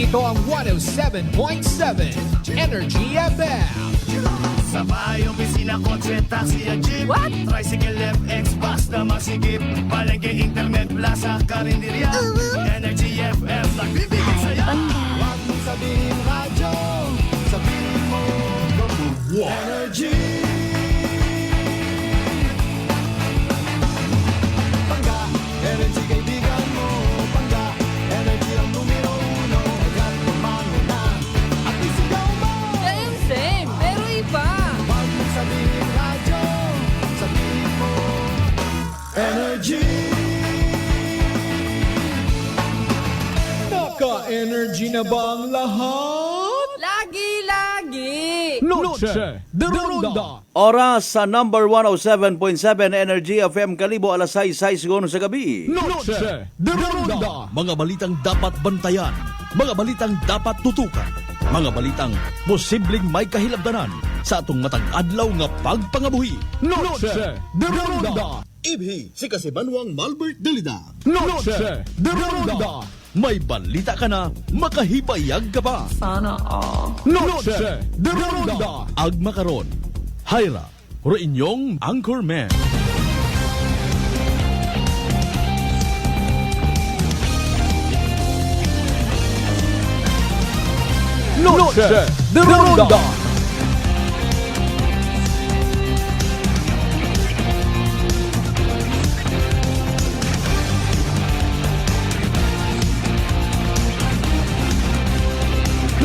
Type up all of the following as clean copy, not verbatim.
Ito ang 107.7 Energy FM. Sa bahay, opisina, kotse, taxi at jeep. What? Tricycle, FX, bus na masigip. Palengke, internet, plaza, karinderya. Energy FM, nagbibigay saya. Huwag mong sabihin radyo, sabihin mo Energy. Pangga, energy kaibigan mo. Pangga, energy ang numero uno. Agad tumango na at isigaw mo. Yan same, pero iba. Huwag mong sabihin radyo, sabihin mo Energy. Naka-energy na ba ang lahat? Lagi-lagi. Noche de Ronda. Oras sa number 107.7 Energy FM Kalibo alas 6 sa gabi. Noche de Ronda. Mga balitang dapat bantayan, mga balitang dapat tutukan, mga balitang posibleng may kahilabdanan sa atong matag adlaw nga pagpangabuhi. Noche de Ronda. Ibhi si Kasibanwang Malbert Dalida. Noche de Ronda. May balita ka na, makahibayag ka pa. Sana all. Noche de Ronda. Agma karon, Hyra, ro inyong Anchorman. Noche de Ronda.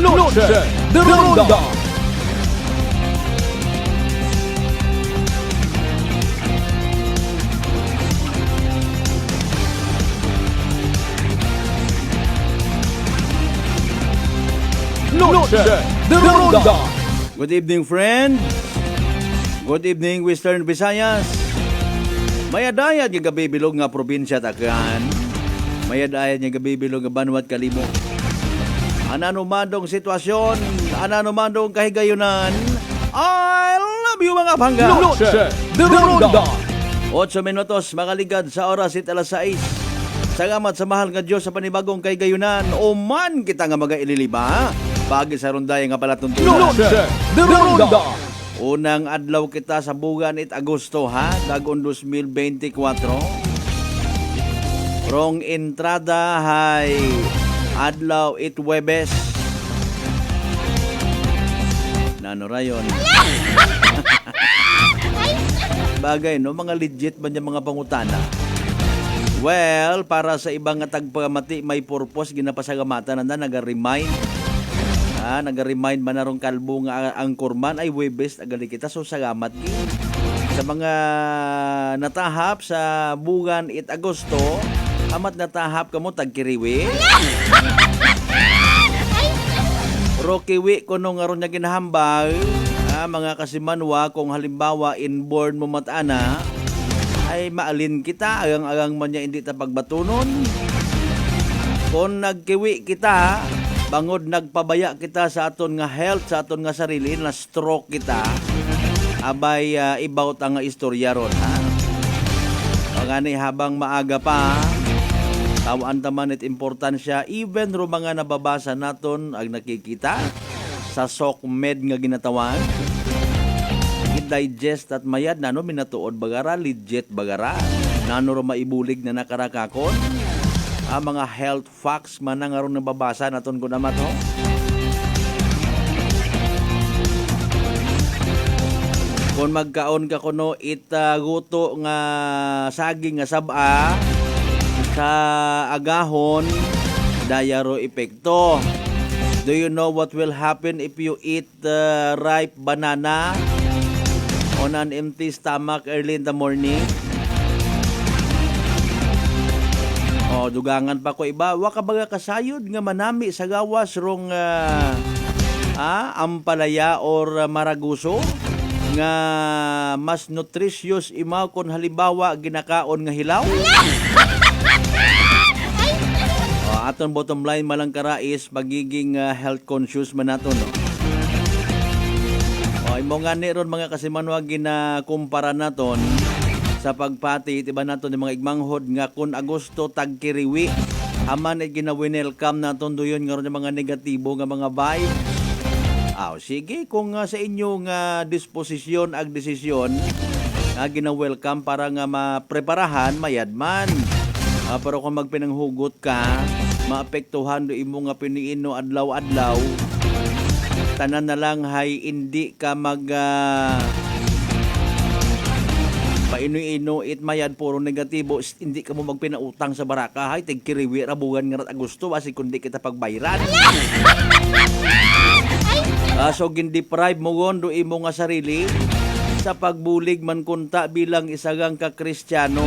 Noche de Ronda. Noche de Ronda. Good evening, friend. Good evening, Western Visayas. Mayadayad nga gabi bilog nga probinsya Tacloban. Mayadayad nga gabi bilog nga Banwat Kalibo. Ananumadong sitwasyon, ananumadong kahigayunan, I love you mga pangga. Noche de Ronda. 8 minutos makaligad sa oras it alas 6. Salamat sa mahal nga Diyos sa panibagong kahigayunan. Oman kita nga magaililiba. Pagi sa rundaya nga pala tuntunan. Noche de Ronda. Unang adlaw kita sa bugan it Agosto ha, dagon 2024. Rong entrada hay adlaw it Webes. Nano rayon? Bagay no, mga legit ba niya mga pangutana? Well, para sa ibang nga tagpamati may purpose ginapasagamatan nanda naga-remind. Naga-remind man narong kalbo nga ang kurman ay Webes agali kita so salamat ki. Sa mga natahap sa bugan it Agosto, amat natahap kamo tagkiriwi. Rokiwi kuno nga ron niya ginahambal, mga kasimanwa kung halimbawa inborn mo matana ay maalin kita agang-agang man niya hindi ta pagbatunon. Kung nagkiwi kita bangod nagpabaya kita sa aton nga health, sa aton nga sarili na stroke kita, abay ibawt ang istorya ron ha. Pagani habang maaga pa tawaan taman it importansya even ro mga nababasa naton ag nakikita sa SOCMED nga ginatawan i-digest at mayad nano minatuod bagara legit bagara nano ro maibulig na nakarakakon ang mga health facts man nga ron nababasa naton ko naman to. Kung magkaon ka kuno itaguto nga saging nga saba sa agahon dayaro epekto. Do you know what will happen if you eat ripe banana on an empty stomach early in the morning? Dugangan pa ko iba. Wa ka baga kasayod nga manami sa gawas rong ampalaya or maraguso nga mas nutritious imaw kung halimbawa ginakaon nga hilaw. Aton bottom line malang karais magiging health conscious man nato no. Imo nga ni ron mga kasimanwa ginakumpara naton sa pagpati tiba naton ng mga igmanghod nga kun Agosto tagkiriwi Aman ay gina-welcome naton doyon nga ron yung mga negatibo nga mga vibe. Sige, kung sa inyong disposisyon ag desisyon nga gina-welcome para nga mapreparahan, mayadman. Pero kung magpinanghugot ka, maapektuhan do imo nga piniino adlaw-adlaw, tanan na lang hay hindi ka paino-ino it mayad puro negatibo, hindi ka mo magpinautang sa baraka hay tigkiriwi rabugan nga rat Agosto basi kundi kita pagbayran. So gin-deprive mo gondo imo nga sarili sa pagbulig man kunta bilang isagang ka Kristiyano.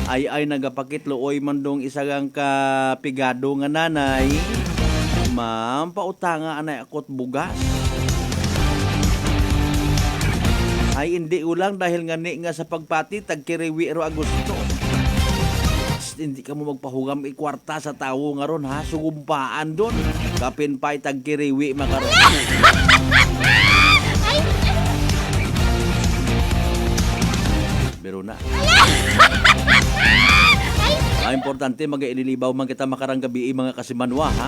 Ay nagapakitluoy man dong isagang ka pigado nga nanay. Ma'am, pautanga anay akot bugas. Ay hindi ulang dahil nga sa pagpati tagkiriwi ro Agosto. Hindi ka mo magpahugam ikwarta sa tawo nga ron ha, sugumpaan doon. Kapin pa'y tagkiriwi makaroon. Pero na. Importante mag-ililibaw man kita makarang gabi mga kasimanwa ha.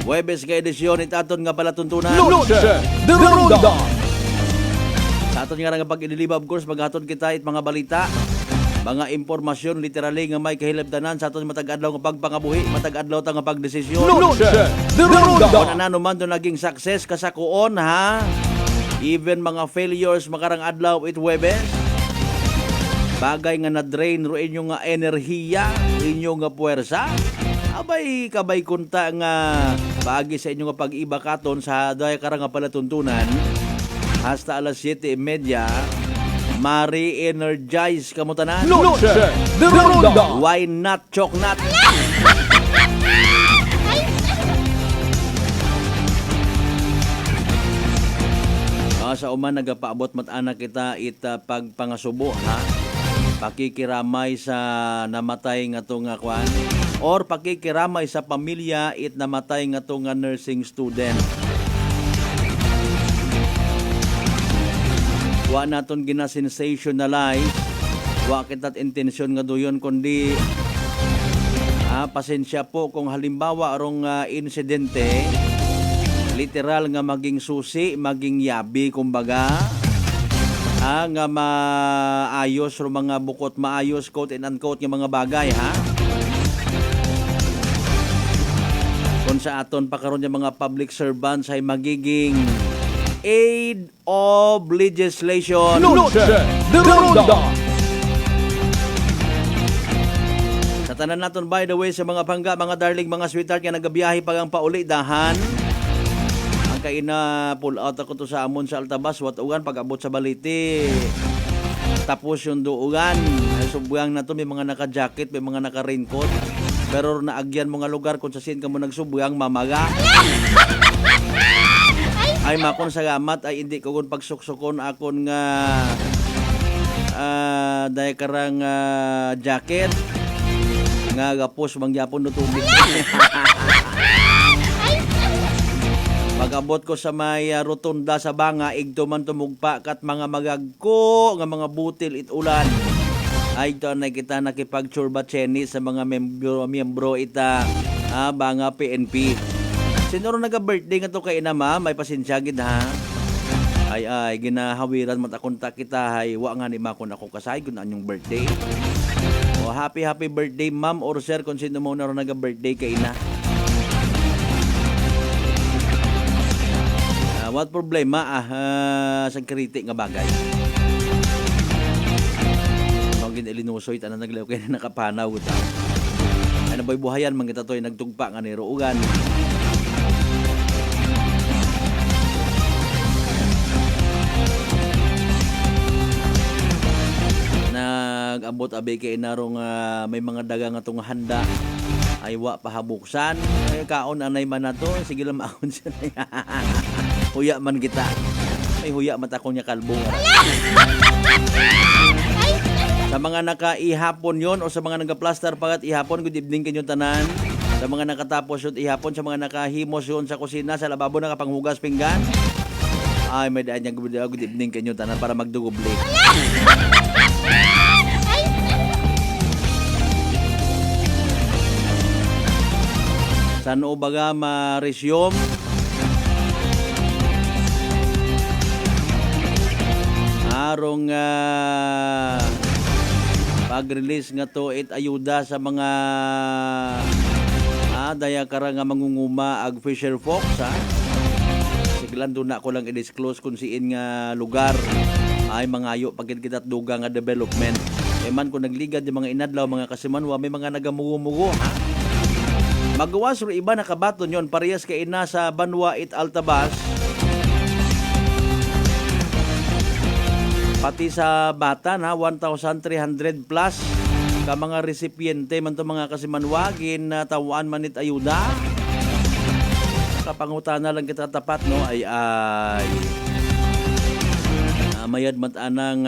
Huwebes ka edisyon itaton nga pala tuntunan. Noche de Ronda. Sa aton nga nga pag-ililibaw of course maghatod kita it mga balita. Mga impormasyon literally nga may kahilabtanan sa aton matag-adlaw nga pagpangabuhi, matag-adlaw ta nga pagdesisyon. Noche de Ronda. Kung ano man to naging success kasakuon ha. Even mga failures makarang adlaw it Huwebes. Bagay nga na-drain ro inyo nga enerhiya, inyo nga puwersa. Abay kabay kunta nga bagi sa inyo nga pag-iba katon sa daya karang nga palatuntunan. Hasta alas 7:30 mari-energize kamo tanan. Noche de Ronda. Why not choknat? Sa uman nagapaabot mat-ana kita pagpangasubo ha. Pakikiramay sa namatay nga to nga kwan or pakikiramay sa pamilya it namatay nga to nga nursing student. Wa naton gina-sensationalize, wa kitat intensyon nga doyon kundi pasensya po kung halimbawa arong insidente literal nga maging susi, maging yabi kumbaga. Nga maayos ro mga bukot maayos quote and unquote nga mga bagay ha. Kung sa aton pa karon nga mga public servants ay magiging aid of legislation. Noche de Ronda. Sa tanan naton by the way sa mga pangga, mga darling, mga sweetheart nga nagabiyahe pagang pauli dahan. Kay na pull out ako to sa amon sa Altabas watugan pag-abot sa Balite tapos yung duugan subuyang na to may mga naka-jacket may mga naka-raincoat pero naagyan mo nga lugar kung sa sin ka mo nagsubuyang mamaga ay makon sa gamat ay hindi ko kung pagsuksukon akon nga dahil karang jacket nga gapos mangyapon no tubig. Pag-abot ko sa may rotunda sa Banga, igto man tumugpa kat mga magagko, nga mga butil it ulan. Ay ito na kita nakipag-churba-cheni sa mga miyembro ita Banga PNP. Sinuro naga-birthday nga to kay inama, may pasensya gid ha. Ay ginahawiran matakonta kita hay wa nga ni makon ako kasay kun anyong birthday. O happy birthday ma'am or sir kung sino mo na ro naga-birthday kay ina. What problema sa kriti nga bagay. Magin ilinusoy tanan naglaw kay nakapanaw ta. Ano ba'y buhayan mangita toy nagtugpa nga ni ruugan. Nag-abot abe kay narong may mga daga nga tong handa. Ay wa pahabuksan. Ay kaon anay man nato, sige lang maakon siya. Huya man kita. Ay huya mata ko niya kalbo. Sa mga naka-ihapon yon o sa mga nagka-plaster pagat ihapon, good evening kanyo tanan. Sa mga nakatapos yun ihapon, sa mga nakahimos yun sa kusina, sa lababo nakapanghugas pinggan. Ay may daan niya good evening kanyo tanan para magdugoble. San baga ma-resume arong pag-release nga to it ayuda sa mga daya kara nga mangunguma ag fisher folks ha. Siglan doon na ako lang i-disclose kung siin nga lugar ay mangayo pagid kita duga nga development. E man kung nagligad yung mga inadlaw mga kasimanwa may mga nagamugo-mugo ha. Magawas ro iba nakabaton yon parehas kay ina sa Banwa it Altabas. Pati sa bata na 1,300 plus ka mga resipiente man to mga kasimanwagin na tawaan manit ayuda. Kapangutana lang kita tapat no ay mayad matanang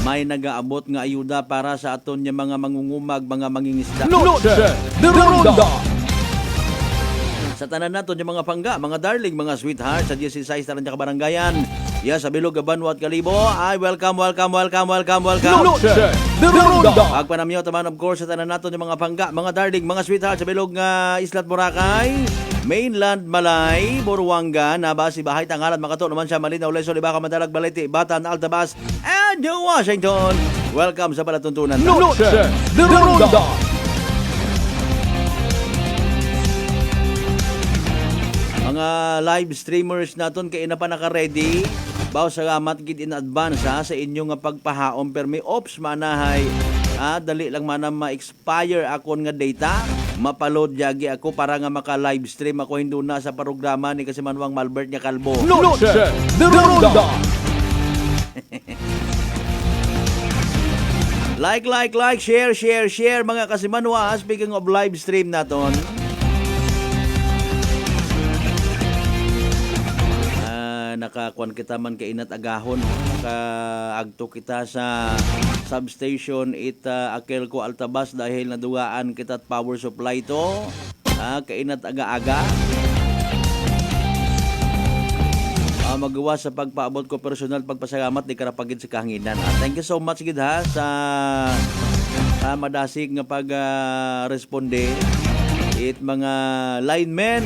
may nagaabot nga ayuda para sa aton nya mga mangungumag, mga mangingisda. Noche de Ronda. Sa tanan naton yung mga pangga, mga darling, mga sweetheart sa 16 tanan ka barangayan. Sa Bilog, Banwa at Kalibo. Ay, welcome. Noche de Ronda. Pagpanamyo taman of course sa tanan naton yung mga pangga, mga darling, mga sweetheart sa Bilog nga Islat Boracay, Mainland Malay, Buruanga, Nabasi, Bahay, Tangalan, Makato, naman siya Malinaw, Luzon, Ibaka, Madalag, Balete, Batan, Altabas, and Washington. Welcome sa palatuntunan. Noche de Ronda. Mga live streamers naton kay na pa naka-ready. Baw salamat gid in advance sa inyo nga pagpahaom permi ops manahay. Dali lang man ma-expire akon nga data. Mapaload yagi ako para nga maka-live stream ako hindo na sa programa ni Kasimanwang Malbert nya Kalbo. Noche de Ronda. Like, share mga Kasimanwa. Speaking of live stream naton. Nakakuan kita man kay inat agahon, nakaagto kita sa substation Akelco Altabas dahil nadugaan kita power supply to kay inat aga-aga. Magawa sa pagpaabot ko personal pagpasalamat di karapagid sa kahanginan. Thank you so much gid ha sa madasig nga pag responde it mga linemen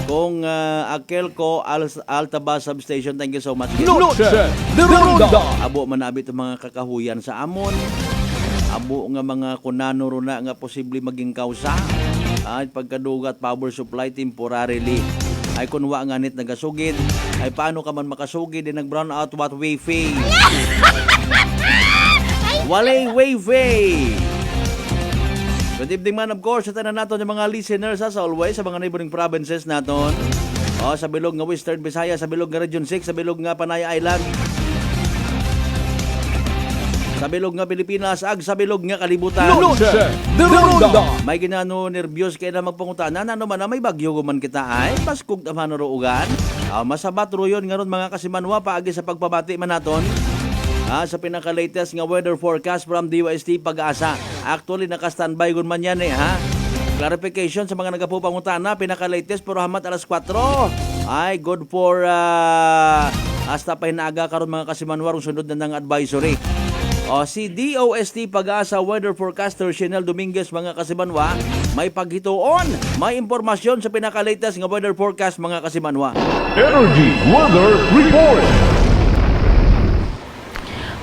kung Akelco Altabas Substation. Thank you so much. Noche de Ronda. Abo man abit ang mga kakahuyan sa amon. Abo nga mga kunano ro na nga posible maging kausa. Ay pagkadugat power supply temporarily. Ay kunwa nga nit nagasugid. Ay paano ka man makasugid din nag-brown out what wifi. Walay wifi. Good evening man of course sa tanan naton yung mga listeners as always sa mga neighboring provinces naton. Sa Bilog nga Western Visayas, sa Bilog nga Region 6, sa Bilog nga Panay Island. Sa Bilog nga Pilipinas, sa Bilog nga Kalibutan. Noche de Ronda. May ginano nervyos kay na magpangutanan ano man na may bagyo guman kita ay paskog naman ruugan. Masabat ro yun nga ron mga Kasimanwa paagi sa pagpabati man naton. Sa pinaka-latest nga weather forecast from DYST Pag-asa. Actually, naka-standby gun man yan ha. Clarification sa mga nagapupangutana, pinaka-latest pero hamat alas 4. Ay, good for hasta pa hinaga karon mga Kasimanwarong sunod na ng advisory. Si DOST Pag-asa weather forecaster Shenel Dominguez mga Kasimanwa, may paghituon, may impormasyon sa pinaka-latest nga weather forecast mga Kasimanwa. Energy Weather Report.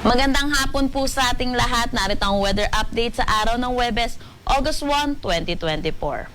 Magandang hapon po sa ating lahat. Narito ang weather update sa araw ng Huwebes, August 1, 2024.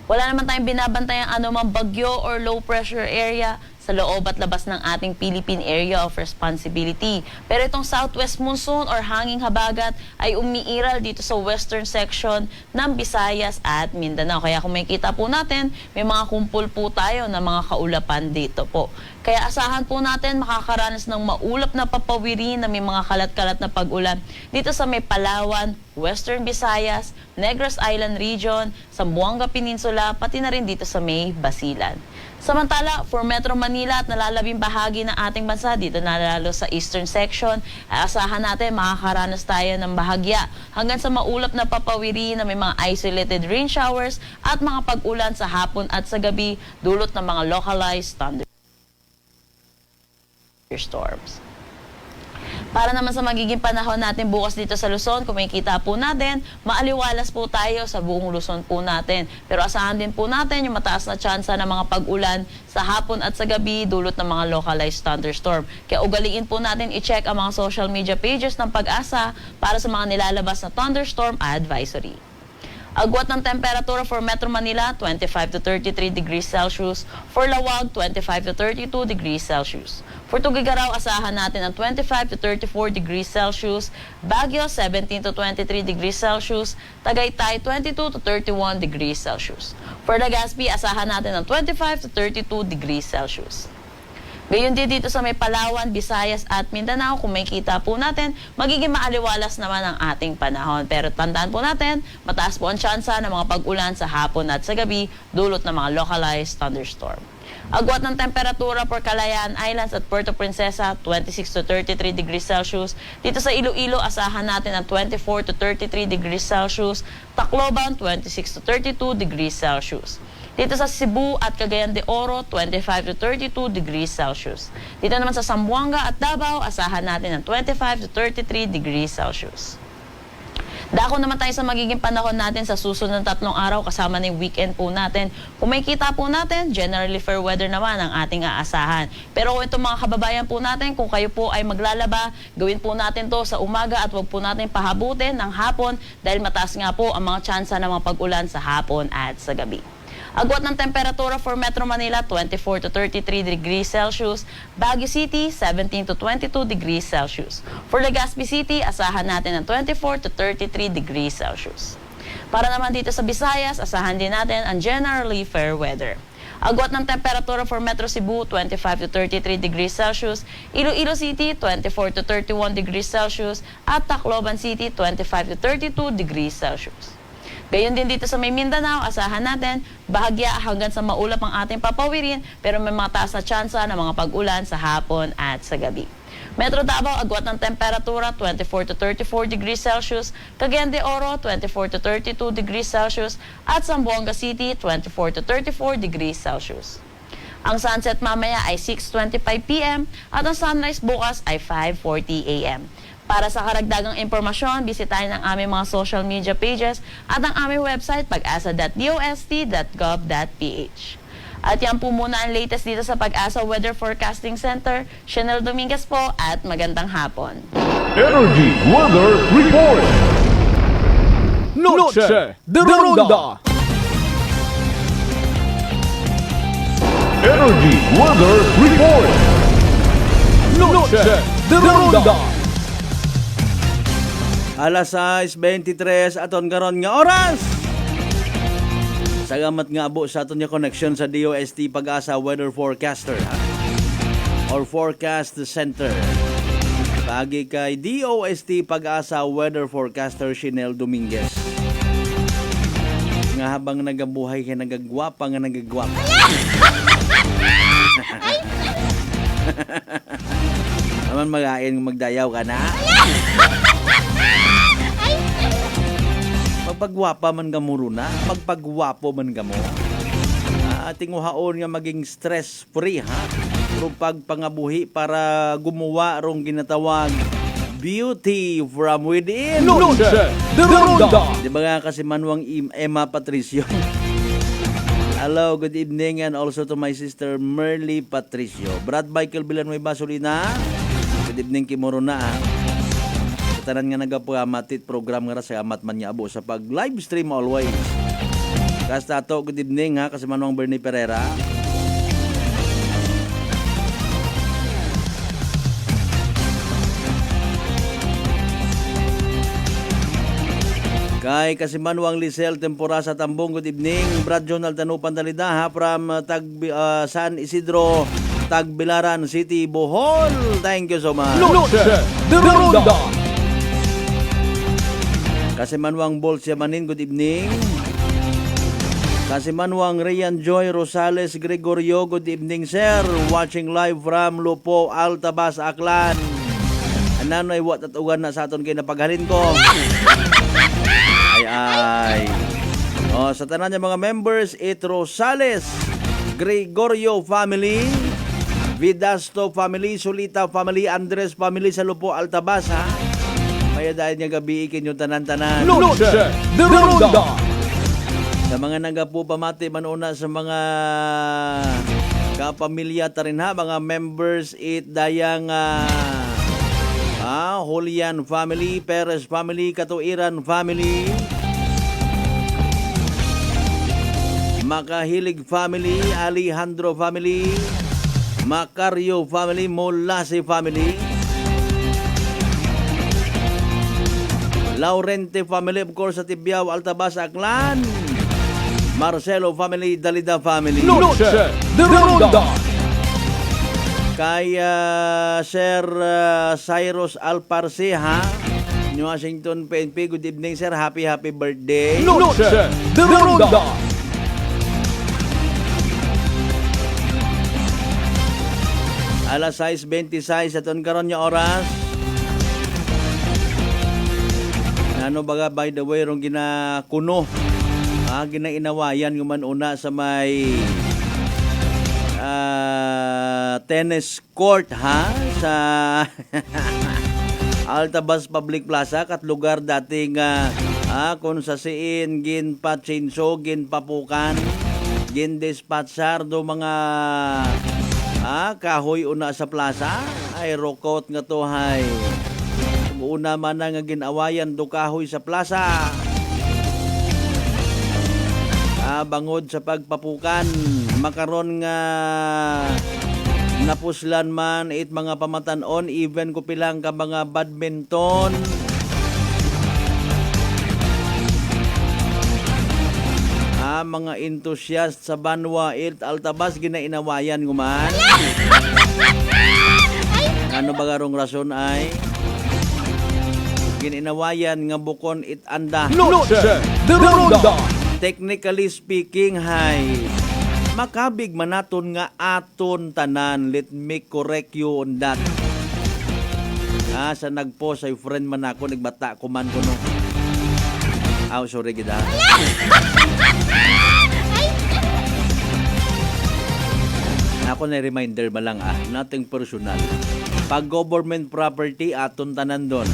Wala naman tayong binabantayang anumang bagyo or low pressure area sa loob at labas ng ating Philippine Area of Responsibility. Pero itong southwest monsoon or hanging habagat ay umiiral dito sa western section ng Visayas at Mindanao. Kaya kung makikita po natin, may mga kumpul po tayo na mga kaulapan dito po. Kaya asahan po natin makakaranas ng maulap na papawirin na may mga kalat-kalat na pag-ulan dito sa may Palawan, Western Visayas, Negros Island Region, Zamboanga Peninsula, pati na rin dito sa may Basilan. Samantala, for Metro Manila at nalalabing bahagi ng ating bansa, dito na lalo sa eastern section, ay asahan natin makakaranas tayo ng bahagya hanggang sa maulap na papawiri na may mga isolated rain showers at mga pag-ulan sa hapon at sa gabi, dulot ng mga localized thunderstorms. Para naman sa magiging panahon natin bukas dito sa Luzon, kung makikita po natin, maaliwalas po tayo sa buong Luzon po natin. Pero asahan din po natin yung mataas na tsansa ng mga pag-ulan sa hapon at sa gabi dulot ng mga localized thunderstorm. Kaya ugaliin po natin i-check ang mga social media pages ng Pag-asa para sa mga nilalabas na thunderstorm advisory. Agwat ng temperatura for Metro Manila, 25 to 33 degrees Celsius. For Lawag, 25 to 32 degrees Celsius. For Tugigaraw, asahan natin ang 25 to 34 degrees Celsius. Baguio, 17 to 23 degrees Celsius. Tagaytay, 22 to 31 degrees Celsius. For Legazpi, asahan natin ang 25 to 32 degrees Celsius. Gayon din dito sa may Palawan, Visayas at Mindanao, kung may kita po natin, magiging maaliwalas naman ang ating panahon. Pero tandaan po natin, mataas po ang tsansa ng mga pag-ulan sa hapon at sa gabi, dulot ng mga localized thunderstorm. Agwat ng temperatura for Calayan Islands at Puerto Princesa, 26 to 33 degrees Celsius. Dito sa Iloilo, asahan natin ang 24 to 33 degrees Celsius. Tacloban, 26 to 32 degrees Celsius. Dito sa Cebu at Cagayan de Oro, 25 to 32 degrees Celsius. Dito naman sa Zamboanga at Davao, asahan natin ng 25 to 33 degrees Celsius. Dako naman tayo sa magiging panahon natin sa susunod ng 3 araw kasama ng weekend po natin. Kung may kita po natin, generally fair weather naman ang ating aasahan. Pero kung itong mga kababayan po natin, kung kayo po ay maglalaba, gawin po natin to sa umaga at wag po natin pahabutin ng hapon dahil mataas nga po ang mga tsansa ng mga pag-ulan sa hapon at sa gabi. Agwat ng temperatura for Metro Manila, 24 to 33 degrees Celsius. Baguio City, 17 to 22 degrees Celsius. For Legazpi City, asahan natin ng 24 to 33 degrees Celsius. Para naman dito sa Visayas, asahan din natin ang generally fair weather. Agwat ng temperatura for Metro Cebu, 25 to 33 degrees Celsius. Iloilo City, 24 to 31 degrees Celsius. At Tacloban City, 25 to 32 degrees Celsius. Gayon din dito sa may Mindanao, asahan natin, bahagya hanggang sa maulap ang ating papawirin, pero may mataas na tsansa ng mga pag-ulan sa hapon at sa gabi. Metro Davao, agwat ng temperatura, 24 to 34 degrees Celsius. Cagayan de Oro, 24 to 32 degrees Celsius. At Zamboanga City, 24 to 34 degrees Celsius. Ang sunset mamaya ay 6:25 p.m. at ang sunrise bukas ay 5:40 a.m. Para sa karagdagang impormasyon, bisitahin ang aming mga social media pages at ang aming website pag-asa.dost.gov.ph. At yan po muna ang latest dito sa Pag-asa Weather Forecasting Center. Chanel Dominguez po at magandang hapon. Energy Weather Report. Noche de Ronda. Energy Weather Report. Noche de Ronda. Alas 6:23 aton karon nga oras. Salamat nga abo sa aton nga connection sa DOST Pag-asa Weather Forecaster or Forecast Center. Pagi kay DOST Pag-asa Weather Forecaster Chanel Dominguez. Nga habang nagabuhay kay nagagwapa nga nagagwapa. Naman magain magdayaw ka na. Magpagwapa man ka mo na, magpagwapo man ka mo. Ating uhaon nga maging stress-free, ha? Pero pagpangabuhi para gumawa rong ginatawag beauty from within. Noche de Ronda. Di ba nga kasi manuang Emma Patricio? Hello, good evening and also to my sister Merly Patricio. Brad Michael Villanueva Solina. Good evening Kimoro na, ha? Tanan nga nagapamatit program nga sa amat man niya abo sa pag live stream always. Kasta to, good evening ha, kasi manuang Bernie Pereira. Kay kasi manuang Lisel Tempora sa Tambong, good evening. Brad Jonal Tanupan Dalida ha, from San Isidro, Tagbilaran City, Bohol. Thank you so much. Noche de Ronda. Kasi manuang Bolsiamanin, good evening. Kasi manuang Rian Joy Rosales Gregorio, good evening sir. Watching live from Lupo, Altabas, Aklan. Ananoy wat at ugan na sa aton kay napaghalin ko. Ay. Sa tanan niya mga members, it Rosales Gregorio family. Vidasto family, Solita family, Andres family sa Lupo, Altabas ha. Kaya dahil niya gabi ikin yung tanan-tanan. Noche de Ronda. Sa mga nagapu pamati manuna sa mga kapamilya ta rin ha, mga members it dayang Julian family, Perez family, Katuiran family, Makahilig family, Alejandro family, Macario family, Molase family, Laurente family, of course, sa Tibiao, Altabas, Aklan, Marcelo family, Dalida family, Noche de Ronda. kay Sir Cyrus Alparceja, New Washington, PNP. Good evening, sir. Happy birthday. Noche de Ronda. Alas 6:26 aton karon nga oras. Ano baga, by the way, rong ginakuno, ginainawayan guman una sa may tennis court ha sa Altabas Public Plaza, kat lugar dating kung sa siin ginpatsinso, ginpapukan, gindispatchar do mga kahoy una sa plaza ay rokot nga to hay una man nga ginawayan do kahoy sa plaza. Bangod sa pagpapukan, makaron nga napuslan man it mga pamatanon, even ko pilang ka mga badminton, mga enthusiast sa Banwa it Altabas ginainawayan guman. Ano ba garong rason ay gininawayan nga bukon it anda. Noche de Ronda. Technically speaking, hay makabig manaton nga aton tanan. Let me correct you on that. Sa nagpost ay friend man ako, nagbata ko man ko no. Sorry gida. Ako na reminder ba lang nothing personal. Pag government property aton tanan doon.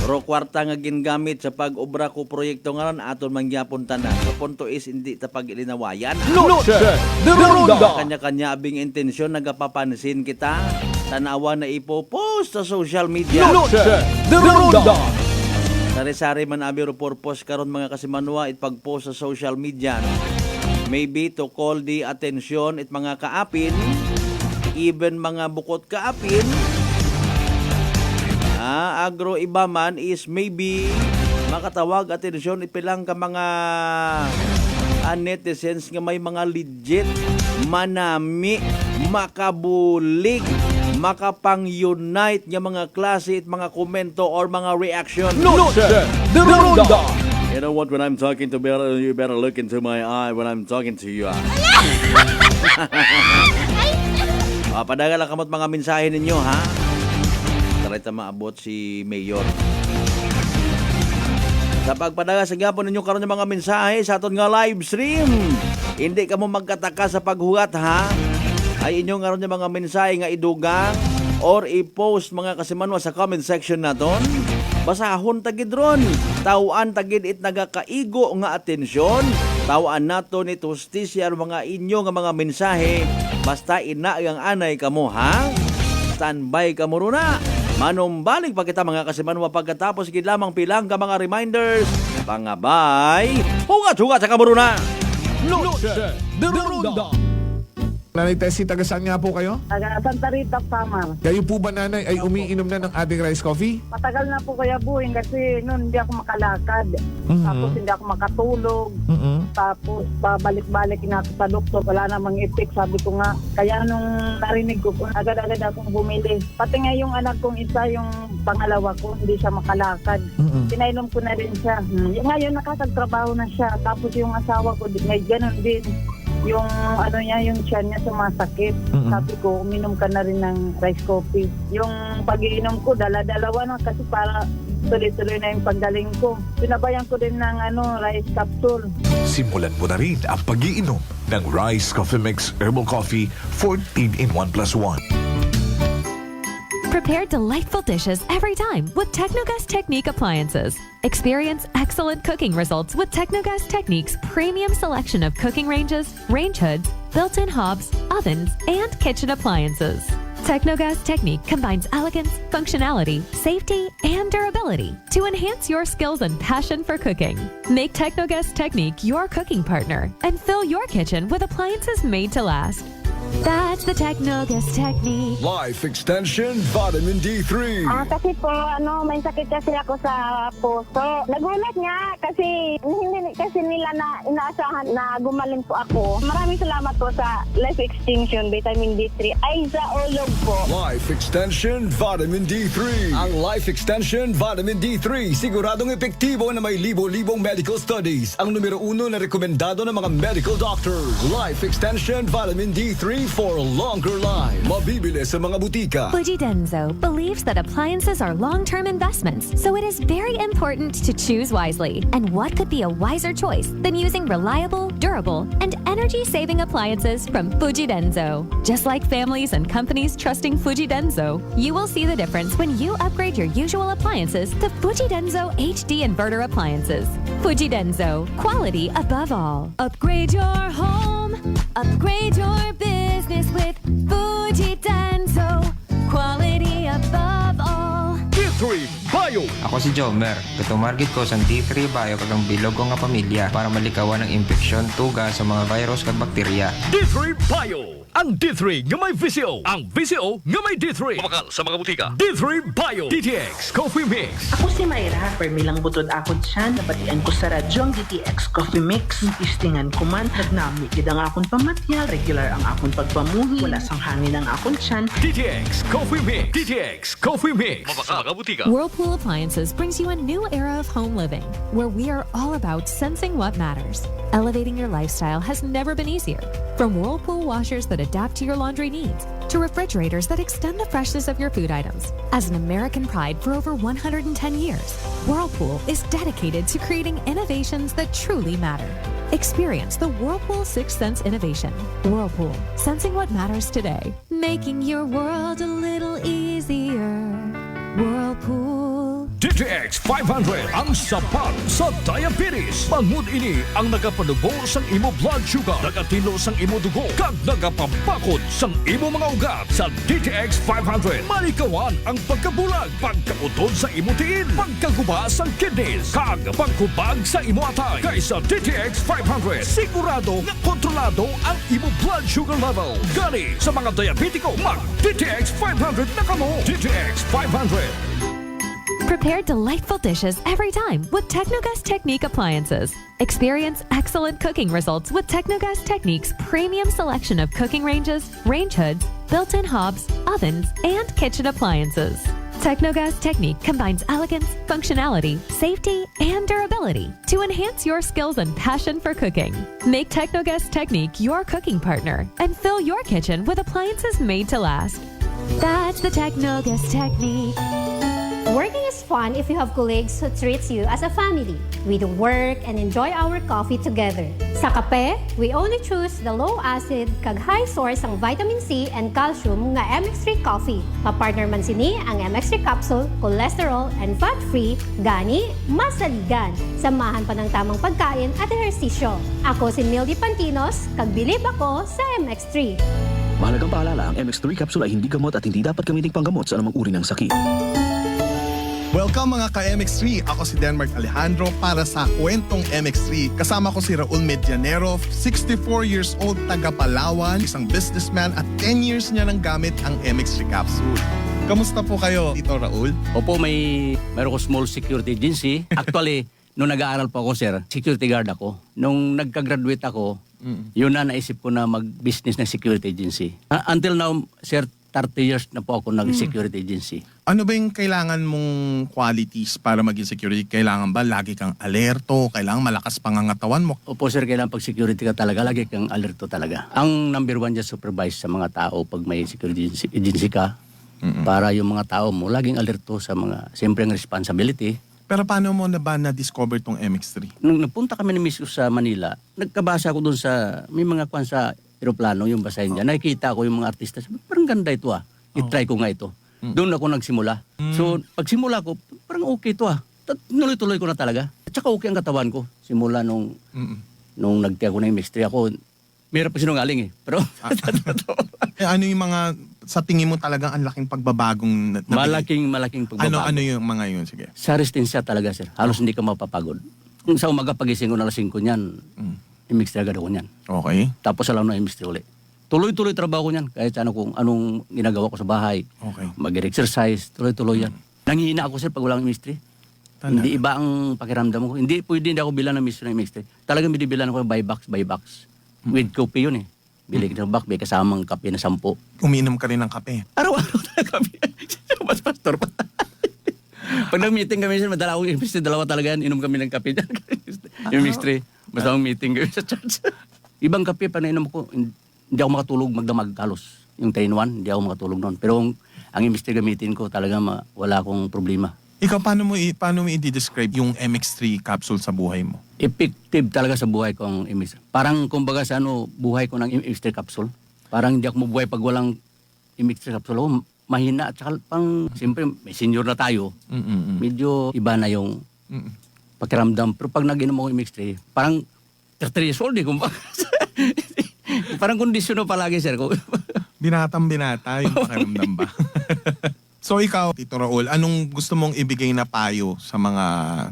Ro kwarta nga gingamit sa pag-obra ko proyekto ngaron aton mangyapon tanan. So punto is hindi ta pag-ilinawayan. Noche de Ronda. Kanya-kanya abing intensyon nagapapansin kita. Tanawa na ipo-post sa social media. Noche de Ronda. Sari-sari man abi ro purpose karon mga kasimanwa it pag-post sa social media. Maybe to call the attention it mga kaapin, even mga bukod kaapin. Agro iba man is maybe makatawag atensyon ipilang ka mga netizens nga may mga legit, manami, makabulig, makapang-unite nga mga klase at mga komento or mga reaction. Noche de Ronda. You know what, when I'm talking to Bella, you better look into my eye when I'm talking to you. Padagal lang kamot mga mensahe ninyo, ha? Karita maabot si Mayor. Sa pagpadaga sa gapon ninyo karon ng mga mensahe sa aton nga live stream, hindi ka mo magkataka sa paghugat ha. Ay inyong karon ng mga mensahe nga idugang or i-post mga kasimanwa sa comment section naton. Basahon tagid ron. Tawaan tagid it nagakaigo nga atensyon. Tawaan nato ni justisya mga inyo nga mga mensahe. Basta ina ang anay kamo ha. Standby ka mo na. Manumbalik pa kita mga kasimanwa pagkatapos gid lamang pilang ka mga reminders. Pangabay, hugat-hugat sa kamuruna. Noche de Ronda. Nanay Tessie, taga saan nga po kayo? Taga Santa Rita, Samar. Kayo po ba, nanay, ay umiinom na ng ating rice coffee? Matagal na po kaya buhin kasi noon hindi ako makalakad. Tapos hindi ako makatulog. Tapos pabalik-balik na ako sa doktor. Wala namang effect. Sabi ko nga, kaya nung narinig ko, agad-agad akong bumili. Pati nga yung anak kong isa, yung pangalawa ko, hindi siya makalakad. Pinainom ko na rin siya. Ngayon nakakagtrabaho na siya. Tapos yung asawa ko, may ganun din. Yung ano niya, yung tiyan niya sumasakit. Sabi ko, uminom ka na rin ng rice coffee. Yung pag-iinom ko, dala-dalawa na kasi para tuloy-tuloy na yung paggaling ko. Pinabayan ko din ng rice capsule. Simulan mo na rin ang pag-iinom ng Rice Coffee Mix Herbal Coffee 14 in 1 plus 1. Prepare delightful dishes every time with Technogas Technique appliances. Experience excellent cooking results with Technogas Technique's premium selection of cooking ranges, range hoods, built-in hobs, ovens, and kitchen appliances. Technogas Technique combines elegance, functionality, safety, and durability to enhance your skills and passion for cooking. Make Technogas Technique your cooking partner and fill your kitchen with appliances made to last. That's the Technogas Technique. Life Extension Vitamin D3. Kasi po, may sakit kasi ako sa puso. Nagulat nga kasi hindi kasi nila na inaasahan na gumaling po ako. Maraming salamat po sa Life Extinction Vitamin D3. Ay, sa ulog po. Life Extension Vitamin D3. Ang Life Extension Vitamin D3 siguradong epektibo na may libo-libong medical studies. Ang numero 1 na rekomendado ng mga medical doctors. Life Extension Vitamin D3 for a longer life. Mabibili sa mga butika. Fujidenzo believes that appliances are long-term investments, so it is very important to choose wisely. And what could be a wiser choice than using reliable, durable, and energy-saving appliances from Fujidenzo? Just like families and companies trusting Fujidenzo, you will see the difference when you upgrade your usual appliances to Fujidenzo HD inverter appliances. Fujidenzo, quality above all. Upgrade your home, upgrade your business with Fujidenzo, quality above all. D3 Bio. Ako si Jomer. Tumarget ko sa D3 Bio kagang bilog ko nga pamilya para malikawan ng infeksyon, tuga sa mga virus kag bakterya. D3 Bio. Ang D3 nga may VCO. Ang VCO nga may D3. Mabakal sa mga butika. D3 Bio. DTX Coffee Mix. Ako si Mayra. Permilang butod ako dyan. Nabatian ko sa radyo ang DTX Coffee Mix. Istingan ko man. Nagnami gid ang akong pamatyal. Regular ang akong pagpamuhi. Wala sang hangin ang akong tiyan. DTX Coffee Mix. DTX Coffee Mix. Mabakal sa mga butika. Whirlpool Appliances brings you a new era of home living, where we are all about sensing what matters. Elevating your lifestyle has never been easier. From Whirlpool washers that adapt to your laundry needs, to refrigerators that extend the freshness of your food items. As an American pride for over 110 years, Whirlpool is dedicated to creating innovations that truly matter. Experience the Whirlpool Sixth Sense innovation. Whirlpool, sensing what matters today, making your world a little easier. Whirlpool. DTX 500 ang sapat sa diabetes. Bangod ini ang nagapanubo sang imo blood sugar, nagatino sang imo dugo, kag nagapapakod sang imo mga ugat. Sa DTX 500, malikawan ang pagkabulag, pagkautod sa imo tiin, pagkaguba sang kidneys, kag pagkubag sa imo atay. Kaysa DTX 500, sigurado nga kontrolado ang imo blood sugar level. Gani sa mga diabetiko, mag DTX 500 na kamo. DTX 500. Prepare delightful dishes every time with Technogas Technique appliances. Experience excellent cooking results with Technogas Technique's premium selection of cooking ranges, range hoods, built-in hobs, ovens, and kitchen appliances. Technogas Technique combines elegance, functionality, safety, and durability to enhance your skills and passion for cooking. Make Technogas Technique your cooking partner and fill your kitchen with appliances made to last. That's the Technogas Technique. Working is fun if you have colleagues who treats you as a family. We do work and enjoy our coffee together. Sa kape, we only choose the low-acid kag high source ang vitamin C and calcium nga MX3 coffee. Papartner man sini ang MX3 capsule, cholesterol, and fat-free, gani, masaligan. Samahan pa ng tamang pagkain at ehersisyo. Ako si Mildy Pantinos, kag bilib ako sa MX3. Mahalagang paalala, ang MX3 capsule ay hindi gamot at hindi dapat gamiting panggamot sa anumang uri ng sakit. Welcome mga ka-MX3! Ako si Denmark Alejandro para sa Kwentong MX3. Kasama ko si Raul Medianero, 64 years old, taga Palawan, isang businessman at 10 years niya nang gamit ang MX3 capsule. Kamusta po kayo, Tito Raul? Opo, mayroon ko small security agency. Actually, nung nag-aaral pa ako, sir, security guard ako. Nung nagka-graduate ako, yun na naisip ko na mag-business ng security agency. Until now, sir, 30 years na po ako nag-security agency. Ano ba yung kailangan mong qualities para maging security? Kailangan ba lagi kang alerto? Kailangan malakas pangangatawan mo? Opo sir, kailangan pag security ka talaga, lagi kang alerto talaga. Ang number one dyan, supervise sa mga tao pag may security agency ka. Para yung mga tao mo, laging alerto sa mga, siyempre ang responsibility. Pero paano mo na ba na-discover tong MX3? Nung nagpunta kami ni Miss sa Manila, nagkabasa ako doon sa, may mga kwan sa aeroplano, yung basahin niya. Nakikita ko yung mga artista, sabi, parang ganda ito I-try ko nga ito. Doon ako nagsimula. So, pagsimula ko, parang okay ito Nuloy-tuloy ko na talaga. At saka okay ang katawan ko. Simula nung nagtiya ko na yung MX3 ako, mayroon pa sinungaling Pero, ano yung mga, sa tingin mo talagang ang laking pagbabagong malaking pagbabago. Ano yung mga yun? Sige. Sa resistensya talaga, sir. Halos hindi ka mapapagod. Kung sa umaga pagising ko na 5 niyan, MX3 agad ako niyan. Okay. Tapos alam na MX3 ulit. Tuloy-tuloy trabaho ko niyan. Kahit kung anong ginagawa ko sa bahay. Okay. Mag-exercise, tuloy-tuloy yan. Nangihina ako, sir, pag walang MX3. Hindi iba ang pakiramdam ko. Hindi ako bilan ng MX3. Talagang binibilan ko by box. With coffee yun Bili ka ng box, may kasamang kape na 10. Umiinom ka rin ng kape? Araw-araw talaga kape. Mas pastor pa. Pag nag-meeting kami, sir, madala akong MX3, dalawa talaga yan, inom kami ng kape dyan. Yung MX3, basta akong meeting kami sa church. Ibang kape, panainom ko, hindi ako makatulog magdamag halos. Yung 3-in-1, hindi ako makatulog noon. Pero ang MX3 gamitin ko, talaga wala akong problema. Ikaw, paano mo i-describe yung MX3 capsule sa buhay mo? Effective talaga sa buhay ko ang MX3. Parang kumbaga sa buhay ko ng MX3 capsule. Parang hindi ako mabuhay pag walang MX3 capsule. Mahina at saka siyempre may senior na tayo. Medyo iba na yung pakiramdam. Pero pag nag-inom ako MX3, parang 30 years old kumbaga. Parang kondisyon na palagi, sir. Binatang-binata yung pakiramdam ba? So ikaw, Tito Raul, anong gusto mong ibigay na payo sa mga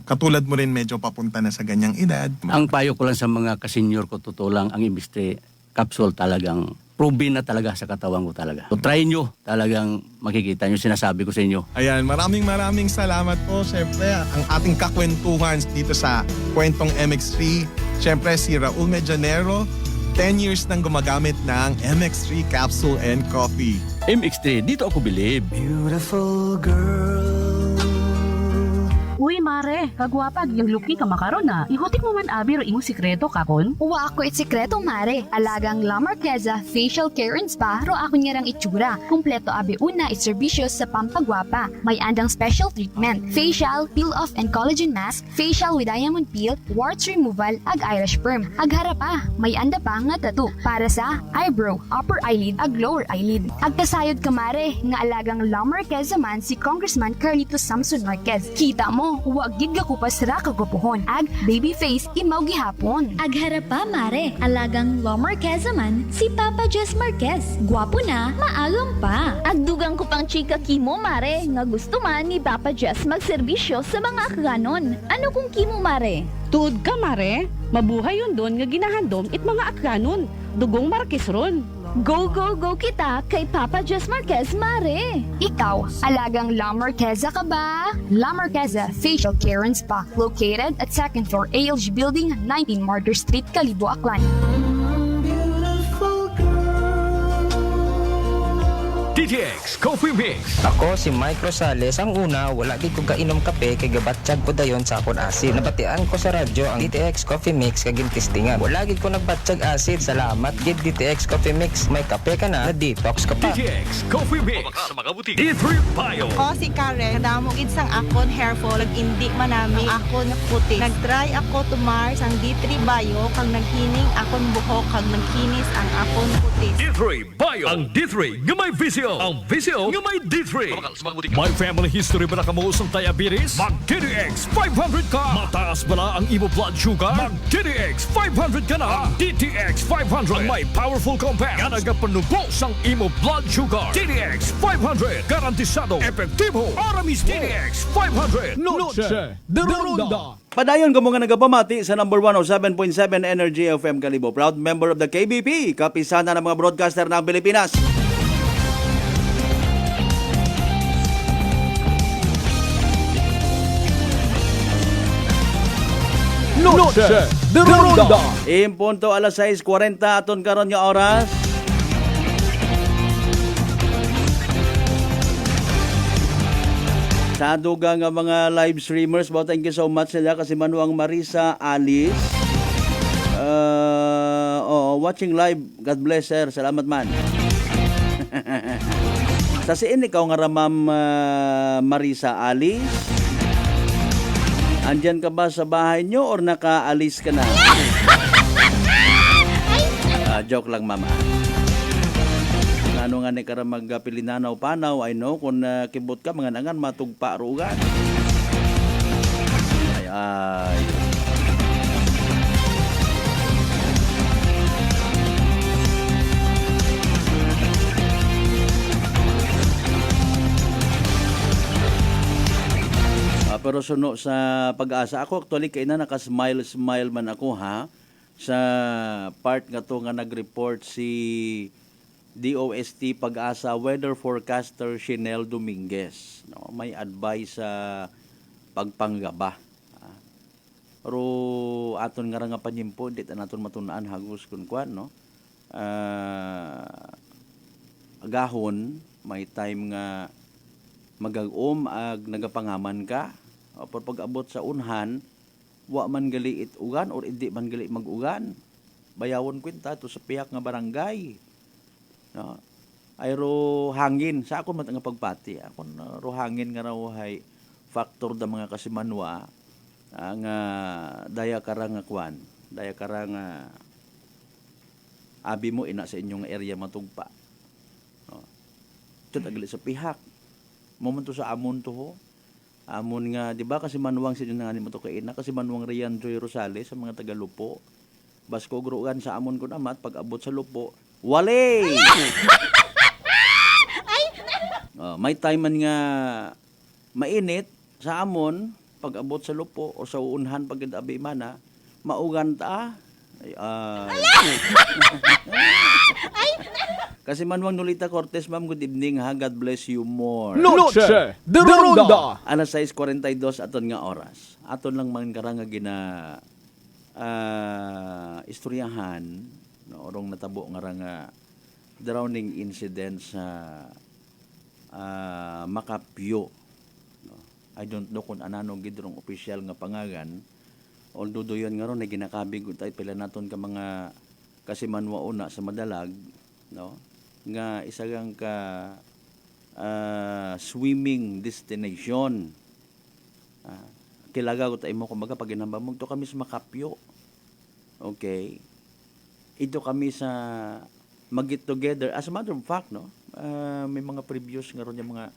katulad mo rin medyo papunta na sa ganyang edad? Ang payo ko lang sa mga kasenyor ko, totoo lang, ang MX3 capsule talagang proven na talaga sa katawan ko talaga. So try nyo, talagang makikita nyo, sinasabi ko sa inyo. Ayan, maraming salamat po. Siyempre, ang ating kakwentuhan dito sa Kwentong MX3. Siyempre, si Raul Medianero, 10 years nang gumagamit ng MX3 capsule and coffee. MX3, dito ako believe. Beautiful girl. Uy, mare, kagwapag, yung luki ka makaron na. Ihutik mo man abi ro imong sikreto kakon. Uwa ako sikreto, mare. Alagang La Marqueza Facial Care and Spa ro ako niyarang itsura. Kumpleto abi una iserbisyo sa pampagwapa. May andang special treatment, facial, peel-off and collagen mask, facial with diamond peel, warts removal, ag eyelash perm. Ag harapa, may anda pa nga tattoo para sa eyebrow, upper eyelid, ag lower eyelid. Ag kasayod ka, mare, nga alagang La Marqueza man si Congressman Carlito Samson Marquez. Kita mo, huwag gid ko pa sira kagupuhon. Ag baby face imaw gihapon. Ag harapa, mare, alagang La Marqueza man si Papa Jess Marquez. Gwapo na, maalam pa. Ag dugang ko pang chika kimo, mare, nga gusto man ni Papa Jess magserbisyo sa mga akganon. Ano kung kimo, mare? Tuod ka, mare. Mabuhay yun doon nga ginahandom it mga akganon. Dugong Marquez ron. Go, go, go kita kay Papa Jess Marquez, mare. Ikaw, alagang La Marqueza ka ba? La Marqueza Facial Care and Spa, located at 2nd floor ALG Building, 19 Martyr Street, Calibo, Aklan. DTX Coffee Mix. Ako si Mike Rosales. Ang una, wala gid ko kainom kape kay gabatsyag ko dayon sa akon acid. Nabatian ko sa radyo ang DTX Coffee Mix kag gintistingan. Wala gid ko nagbatsyag acid. Salamat gid DTX Coffee Mix. May kape ka na detox ka pa. DTX Coffee Mix. Sa mga butik. D3 Bio. Ako si Karen. Kadamo gid sang akon hair fall. Indi manami akon puti. Nagtry ako tumar sang D3 Bio kag naghining akon buhok kag nagkinis ang akon puti. D3 Bio. Ang D3 nga may vision. Ang vision nga may D3. May family history ba na kamuusang diabetes? Mag-DTX 500 ka. Mataas ba na ang imo blood sugar? Mag-DTX 500 ka na. DTX 500 ang may powerful compound nga nagapanubos ang imo blood sugar. DTX 500 garantisado, epektibo, aramis. DTX 500 Noche de Ronda. Padayon ko mga nagapamati sa number 107.7 Energy FM Calibo. Proud member of the KBP, kapisana ng mga broadcaster ng Pilipinas. Noche de Ronda. Impunto alas 6:40 aton karon nga oras. Sa dugang nga mga live streamers, thank you so much sila kasi Manuang Marisa Alice. Watching live. God bless, sir. Salamat man. Sa siin ikaw nga Ma'am Marisa Alice? Andyan ka ba sa bahay nyo or nakaalis ka na? Joke lang mama. Ano nga ni kara magpilinanaw panaw, I know kung kibot ka mga nangan matugpa rugan. Ay. Pero suno sa pag-asa ako actually kay na naka-smile man ako ha sa part nga to nga nag-report si DOST Pag-asa weather forecaster Shinel Dominguez, no, may advice sa pagpanggaba. Pero aton nga panyimpo dit naton matunaan hagos kun kwan no. Agahon may time nga magag-om ag nagapangaman ka. O pag abot sa unhan, wa man gali it ugan or hindi man gali mag-ugan. Bayawon kwenta to sa piyak nga barangay. No? Ay ro hangin sa akon man nga pagpati. Akon ro hangin nga raw hay factor da mga kasimanwa ang daya karang kwan, daya karang abi mo ina sa inyong area matugpa. No? Ito tagali sa pihak. Momento sa amon to ho. Amon nga, di ba kasi manuwang sa inyo mo to kaina, kasi manuwang Rian Joy Rosales sa mga taga-Lupo. Basko gruan sa amon ko namat, pag abot sa Lupo, wale! May time man nga mainit sa amon, pag abot sa Lupo o sa uunhan pag abi mana, maugan ta. Kasi Manuang Nolita Cortez, ma'am, good evening ha. God bless you more. Noche de Ronda. Alas 6:42 aton nga oras. Aton lang man karang nga gina istoryahan no orong natabo nga nga drowning incident sa Makapyo. No. I don't know kung anano gidrong official nga pangagan. Although doyon nga ron na ginakabig utay pila naton ka mga kasi manwa una sa madalag no nga isagang ka swimming destination. Kilaga ko tayo mo kumbaga pag ginambamog to kami sa Makapyo. Okay. Ito kami sa mag-get together. As a matter of fact, no, may mga previous nga ron yung mga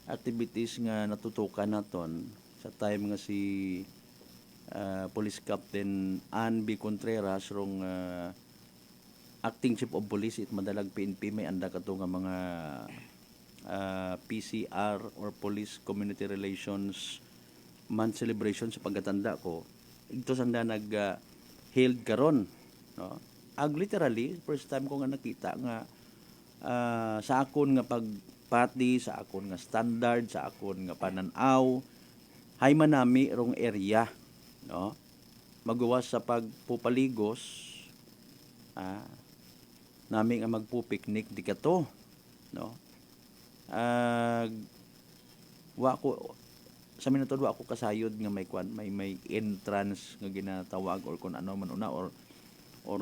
activities nga natutukan naton sa time nga si Police Captain Ann B. Contreras rong Acting Chief of Police it madalag PNP may anda kato nga mga PCR or Police Community Relations Month celebration sa pagkatanda ko. Ito sanda nag-hailed karon, no? Literally first time ko nga nakita nga sa akon nga pagpati, sa akon nga standard, sa akon nga pananaw hay manami rong area, no? Magawas sa pagpupaligos nami nga magpupiknik di kato, no? Wa ko sa minutod wa ko kasayod nga may entrance nga ginatawag or kun ano man una or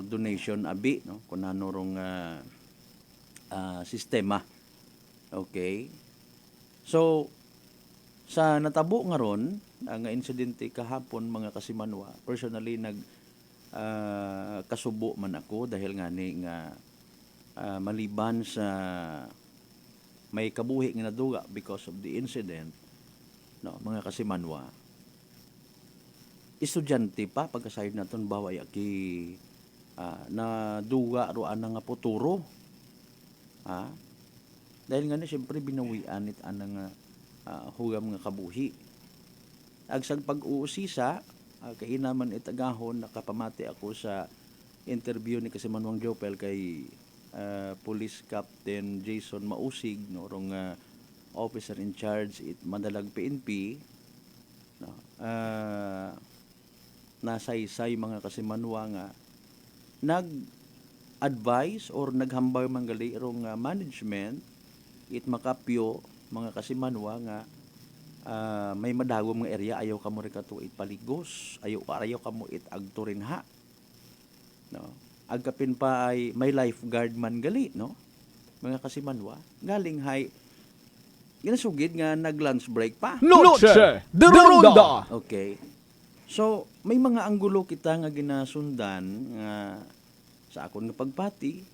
donation abi, no? Kun ano rong sistema. Okay? So sa natabo nga ron ang insidente kahapon mga kasimanwa, personally kasubo man ako dahil nga ni nga maliban sa may kabuhi nga naduga because of the incident, no, mga kasimanwa, estudyante pa pagkasayod naton baway aki na duga roan nga puturo. Dahil nga ni siyempre binawian it anang hugam nga kabuhi. Agsag pag-uusisa, kainaman itagahon, nakapamati ako sa interview ni Kasimanwang Jopel kay Police Captain Jason Mausig, no, rong officer in charge it Madalag PNP, no, nasaysay mga Kasimanwa nga nag-advise or naghambay manggali rong management it Makapyo mga Kasimanwa nga may madagom nga area ayaw kamo ri kato ipaligos, ayaw kamo it agturin ha, no? Agkapin pa ay may lifeguard man gali, no, mga Kasimanwa galing hay ginasugid nga nag-lunch break pa. Noche de Ronda. Okay. So, may mga anggulo kita nga ginasundan nga sa akon nga pagpati,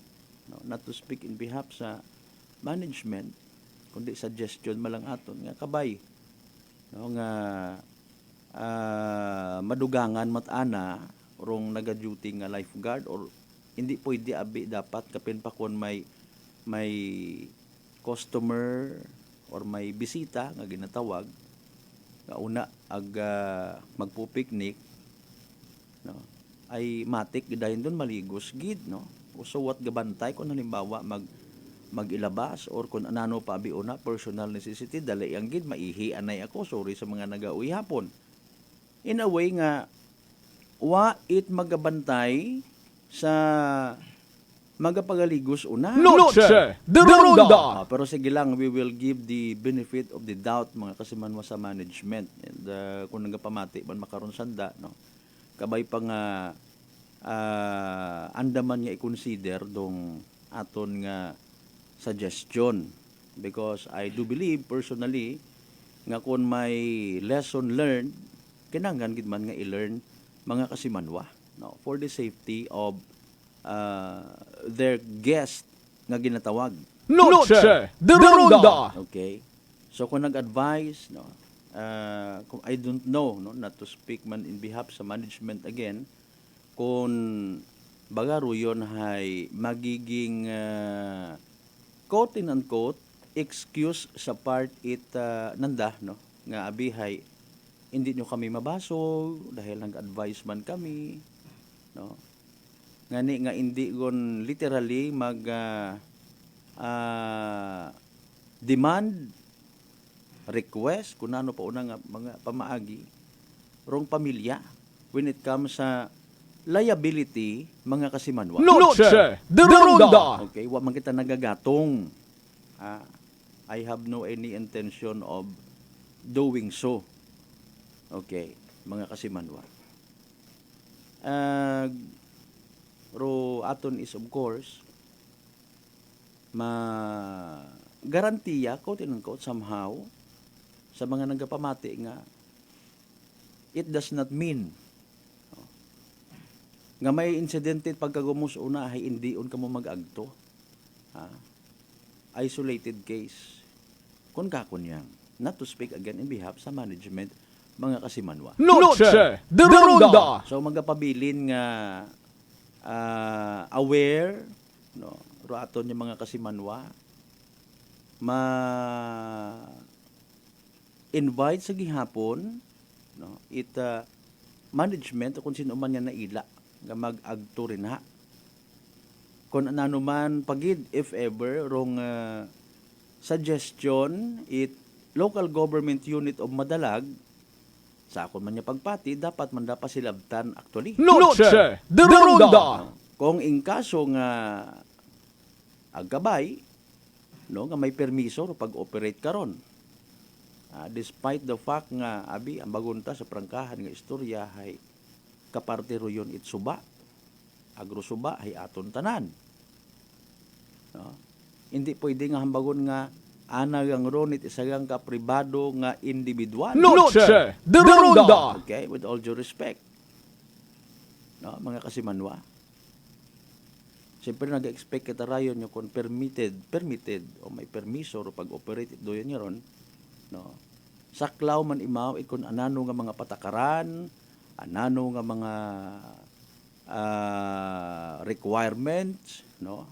no, not to speak in behalf sa management, kundi suggestion malang aton nga kabay. No, nga madugangan matana rong naga-duty nga lifeguard or hindi pwede abi dapat kapin pa kon may customer or may bisita nga ginatawag nga una ag magpupiknik, no, ay matik gidayon doon maligos gid, no, so what gabantay kung halimbawa magilabas or kung anano pa abi una personal necessity dali ang gid maihi anay ako, sorry sa mga nagauy hapon, in a way nga wa it magabantay sa magapagaligos una. Noche de Ronda. Pero sige lang, we will give the benefit of the doubt mga kasimanwa sa management. And kung nagapamati man makaron sanda, no, kabay pa nga andaman nga i-consider dong aton nga suggestion. Because I do believe personally nga kung may lesson learned, kinanggan gid man nga i-learn mga kasimanwa, no, for the safety of their guest nga ginatawag. Noche de Ronda. Okay. So kung nag-advise, no, kung I don't know, no, not to speak man in behalf sa management again, kung bagaro yon hay magiging quote and unquote excuse sa part it nanda, no, nga abihay hindi nyo kami mabasog dahil nag-advise man kami, no, ngani nga hindi gon literally mag demand request kung ano pa una nga mga pamaagi rong pamilya when it comes sa liability mga kasimanwa. Noche de Ronda. Okay, wa man kita nagagatong. I have no any intention of doing so. Okay, mga kasimanwa. Ro aton is of course garantiya ko tinangkot somehow sa mga nagapamati nga it does not mean nga may insidente pagkagumus una ay hindi on kamo mag-agto. Isolated case. Kun kakon yang not to speak again in behalf sa management mga kasimanwa. Noche de Ronda. So magapabilin nga aware, no, raton yung mga kasimanwa invite sa gihapon, no, management kung sino man yan naila nga mag-agto rin ha kung ano man pagid if ever rong suggestion local government unit of Madalag sa akon man niya pagpati dapat man dapat silabtan actually. Noche de Ronda. Kung in kaso nga agabay, no, nga may permiso pag-operate karon. Despite the fact nga abi ang bagunta sa prangkahan nga istorya hay kaparte ro yon itsuba. Agrosuba hay aton tanan. No? Hindi pwede nga hambagon nga ana gang ronit isagang ka pribado nga individual. Noche de Ronda. Okay, with all due respect. No, mga kasimanwa. Siyempre nag-expect kita rayon nyo kung permitted o may permiso o pag-operate doon nyo ron, no. Saklaw man imaw ikon anano nga mga patakaran, anano nga mga requirements, no,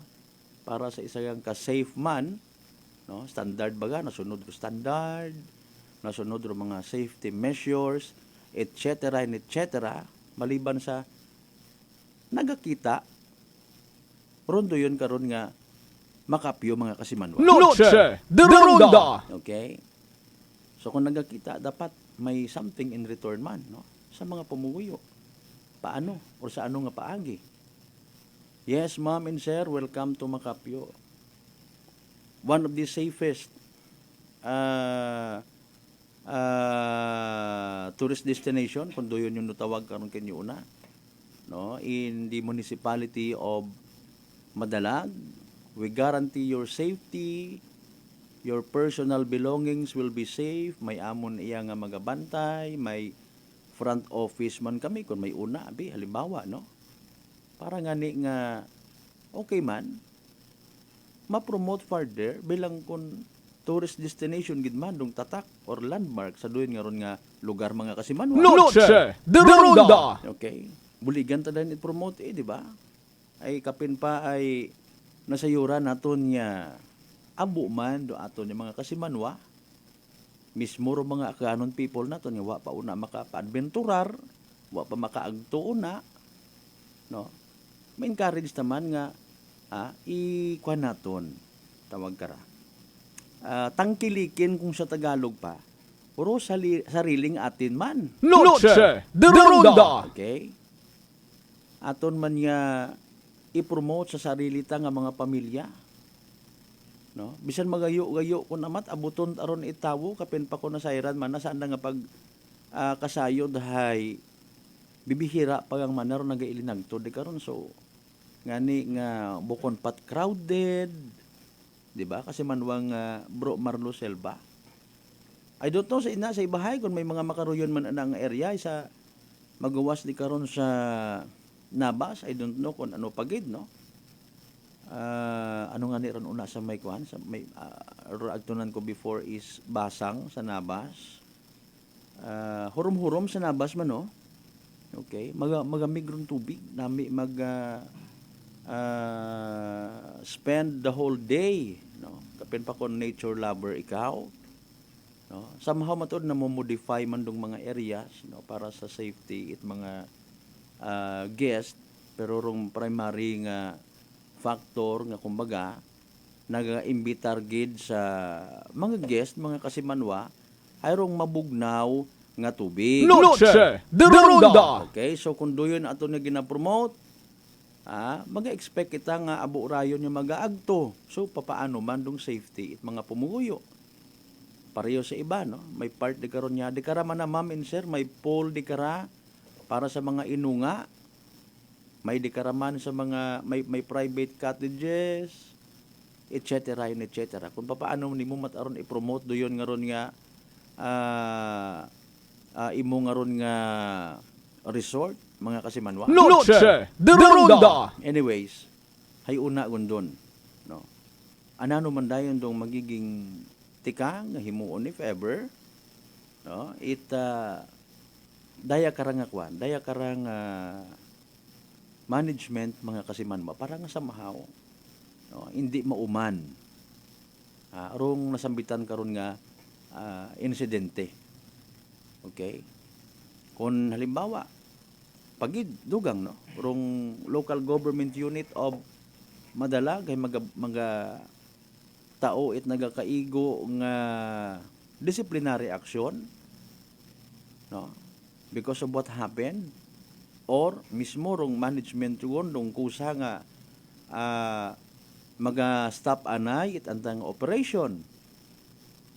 para sa isang ka-safe man, no, standard baga, nasunod ko standard, nasunod ro mga safety measures, etc. and etc. Maliban sa nagakita rondo yun karon nga makapyo mga kasimanwa. Noche de Ronda. Okay? So kung nagakita, dapat may something in return man, no? Sa mga pumuyo. Paano? O sa ano nga paagi? Yes, ma'am and sir, welcome to Makapyo. One of the safest tourist destination, kung doon yung natawag karon kanyo una, no? In the municipality of Madalag. We guarantee your safety Your personal belongings will be safe. May amon iya nga magabantay, may front office man kami kung may una abi halimbawa no. Para ngani nga okay man ma-promote further bilang kun tourist destination gid man dong tatak or landmark sa duyon nga ron nga lugar mga kasimanwa. Noche de Ronda. Okay. Buligan ta din i-promote di ba? Ay kapin pa ay nasayura naton nga abo man do aton yung mga kasimanwa. Mismo ro mga kanon people naton nga wa pa una maka-adventurar, wa pa makaagto una. No. May encourage naman nga ikuan naton tawag kara. Tangkilikin kung sa Tagalog pa. Puro sariling atin man. Noche de Ronda. Okay. Aton man nga i-promote sa sarili ta nga mga pamilya. No? Bisan magayo-gayo kun amat abuton aron itawo kapin pa ko na sayran man nasaan na nga pag kasayo dahay bibihira pagang manaro nagailinagto di karon so ngani nga bukon pat crowded di ba kasi manwang Bro Marlo Selva. I don't know sa ibahay kung may mga makaruyon man ang area sa magawas di karon sa Nabas. I don't know kung ano pagid no. Ano nga ni ron una sa may kuan sa may agtunan ko before is Basang sa Nabas. Hurom-hurom sa Nabas man no. Okay, magamigron tubig nami spend the whole day no. Kapin pa kon nature lover ikaw. No, somehow matod na mo modify man dong mga areas no para sa safety it mga guest pero rong primary nga factor nga kumbaga naga-imbitar gid sa mga guest mga kasimanwa ay rong mabugnaw nga tubig. Noche de Ronda. Okay, so kung doyon ato na gina-promote maga-expect kita nga abo rayon yung magaagto. So papaano man dong safety it mga pumuguyo. Pareho sa iba no, may part di karon nya di kara man na ma'am and sir, may pool di kara para sa mga inunga. May dikaraman sa mga may private cottages etc. Kung paano nimo mataron i-promote doyon nga ron nga imo nga ron nga resort mga kasimanwa. Noche de Ronda. Anyways, hay una gundon no. Anano man dayon dong magiging tikang nga himuon if ever no daya karang kwan daya karang management mga kasimanwa para nga somehow no, hindi mauman arong nasambitan karon nga insidente. Okay, kung halimbawa pagid dugang no rong local government unit of Madalag ay mga tao it nagakaigo nga disciplinary action no because of what happened or mismo rong management yun dong kusa nga maga-stop anay it antang operation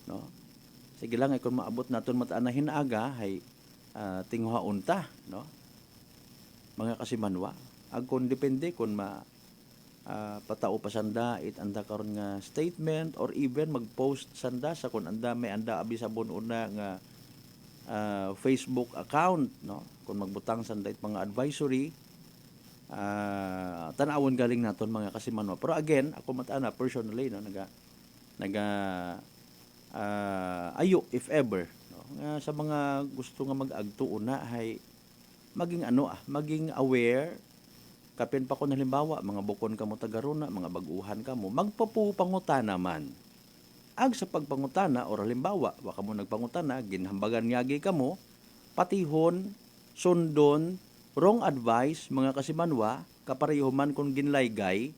no sige lang ay kung maabot naton mataanahin aga hay tingha unta no mga kasimanwa agkon depende kung patao pa sanda it anda karon nga statement or even mag-post sanda sa kun anda may anda abi sabon una nga Facebook account no kung magbutang sanda it mga advisory tanawon galing naton mga kasimanwa pero again ako matana personally no naga ayo if ever no nga sa mga gusto nga mag-agto una hay maging maging aware kapin pa ko halimbawa mga bukon kamo tagaruna mga baguhan kamo magpapupangutana man ag sa pagpangutana or halimbawa wa kamo nagpangutana ginhambagan ngagi kamo patihon sundon wrong advice mga kasimanwa kapareho man kung ginlaygay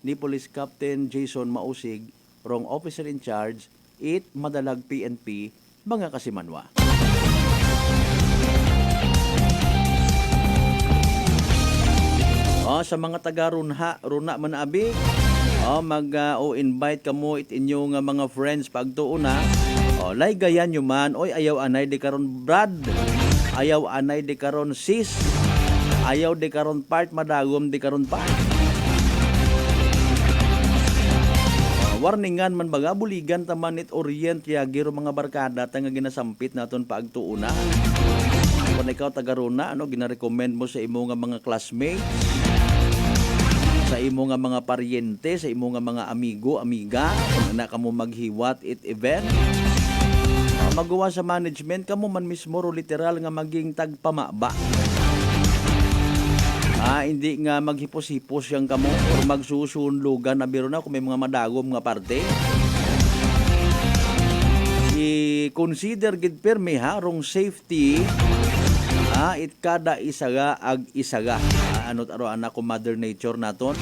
ni Police Captain Jason Mausig wrong officer in charge it Madalag PNP mga kasimanwa. Sa mga taga runa man abi invite kamo it inyo nga mga friends pagtuuna laygayan nyo man oy ayaw anay di karon brad ayaw anay di karon sis ayaw di karon part madagom di karon part warningan man baga buligan taman it orient yagiro mga barkada ta nga ginasampit naton paagtuuna. Kung ikaw tagaruna, gina-recommend mo sa imo nga mga classmates, sa imo nga mga paryente, sa imo nga mga amigo, amiga, kung na ka mo maghiwat it event, magawa sa management, kamo man mismo literal nga maging tagpamaba. Hindi nga maghipos-hipos yang kamo or magsusunlugan na biro na kung may mga madagom nga parte. I-consider gid permi rong safety it kada isaga ag isaga. Ano't aro anak ko Mother Nature naton.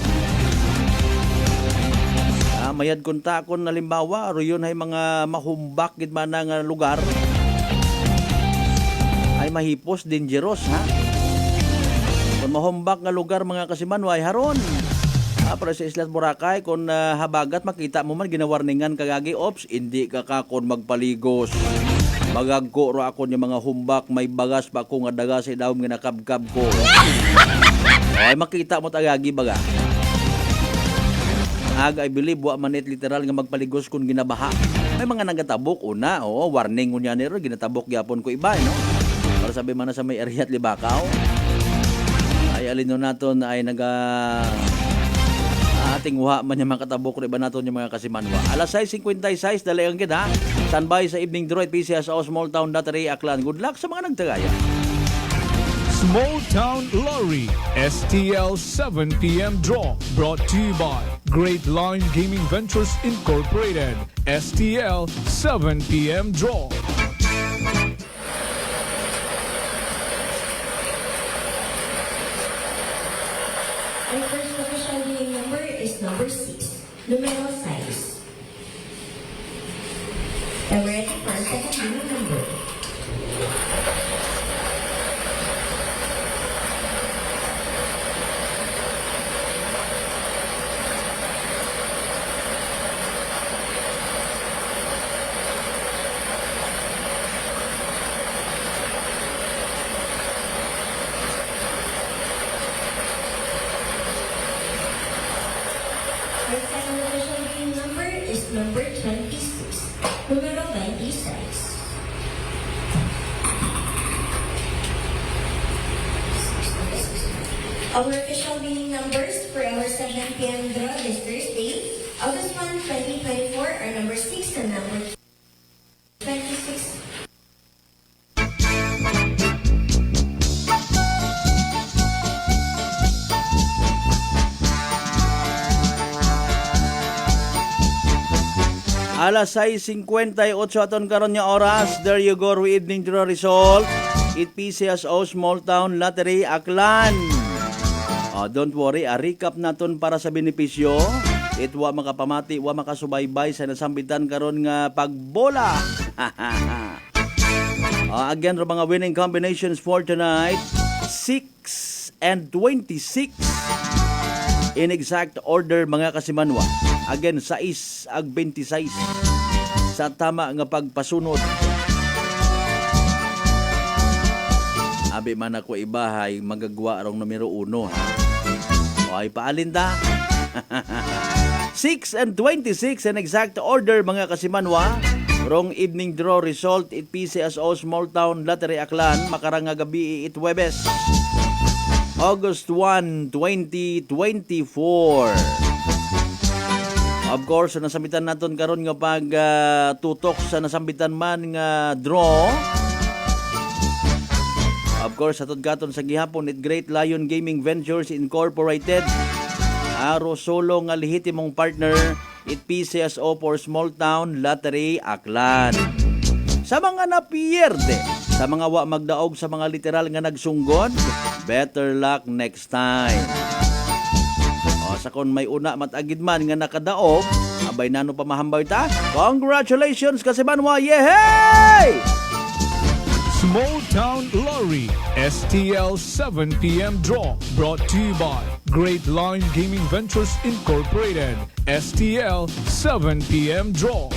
Mayad kunta kon nalimbawa aro yun ay mga mahumbak gid man nga lugar. Ay mahipos, dangerous Kung mahumbak nga lugar mga kasimanway haron. Para sa Islas Boracay kung habagat makita mo man ginawarningan kagagi ops hindi ka kakon magpaligos. Magagko ro ako yung mga humbak, may bagas pa ko nga daga sa idawom nga nakabkab ko. Ay makita mo tagagi baga. I believe wa manit literal nga magpaligos kung ginabaha. May mga nagatabok una, warning unya nero ginatabok gyapon ko iba, no. Para sabi man na sa may area at Libakaw. Ay alino naton ay ating uha man yung mga katabok rin ba natin yung mga kasimanwa. Alas 6:56, dalagang kita. Standby sa evening draw at PCSO Small Town Lottery, Aklan. Good luck sa mga nagtagaya. Small Town Lottery STL 7 p.m. draw brought to you by Great Line Gaming Ventures Incorporated. STL 7 p.m. draw. Our first official winning number is number 6, numero 6. And we're ready for our second winning number. Our second official winning number is number 26, numero 26. Our official winning numbers for our 7 p.m. draw this Thursday, August 1, 2024 are number 6 and number 26. Alas 6:58 aton karon nga oras. There you go, evening draw result. It PCSO Small Town Lottery, Aklan. Don't worry, recap naton para sa benepisyo. It wa makapamati, wa makasubaybay sa nasambitan karon nga pagbola. Again, ro mga winning combinations for tonight. 6 and 26. In exact order mga kasimanwa. Again, 6 ag 26 sa tama nga pagpasunod. Abi man ako ibahay magagwa rong numero 1 O ay paalinda. 6 and 26 in exact order mga kasimanwa. Rong evening draw result it PCSO Small Town Lottery, Aklan makarang nga gabi it Huwebes August 1, 2024. Of course, nasambitan naton karon nga pag tutok sa nasambitan man nga draw. Of course, atod katon sa gihapon it Great Lion Gaming Ventures Incorporated. Aro solo nga lehitimong partner it PCSO for Small Town Lottery, Aklan. Sa mga napiyerde, sa mga wa magdaog sa mga literal nga nagsunggon, better luck next time. Sa kon may una matagid man nga nakadaog, abay nano pa mahambaw ta. Congratulations kasimanwa, yehey! Small Town Lottery STL 7 p.m. draw brought to you by Great Line Gaming Ventures Incorporated. STL 7 p.m. draw.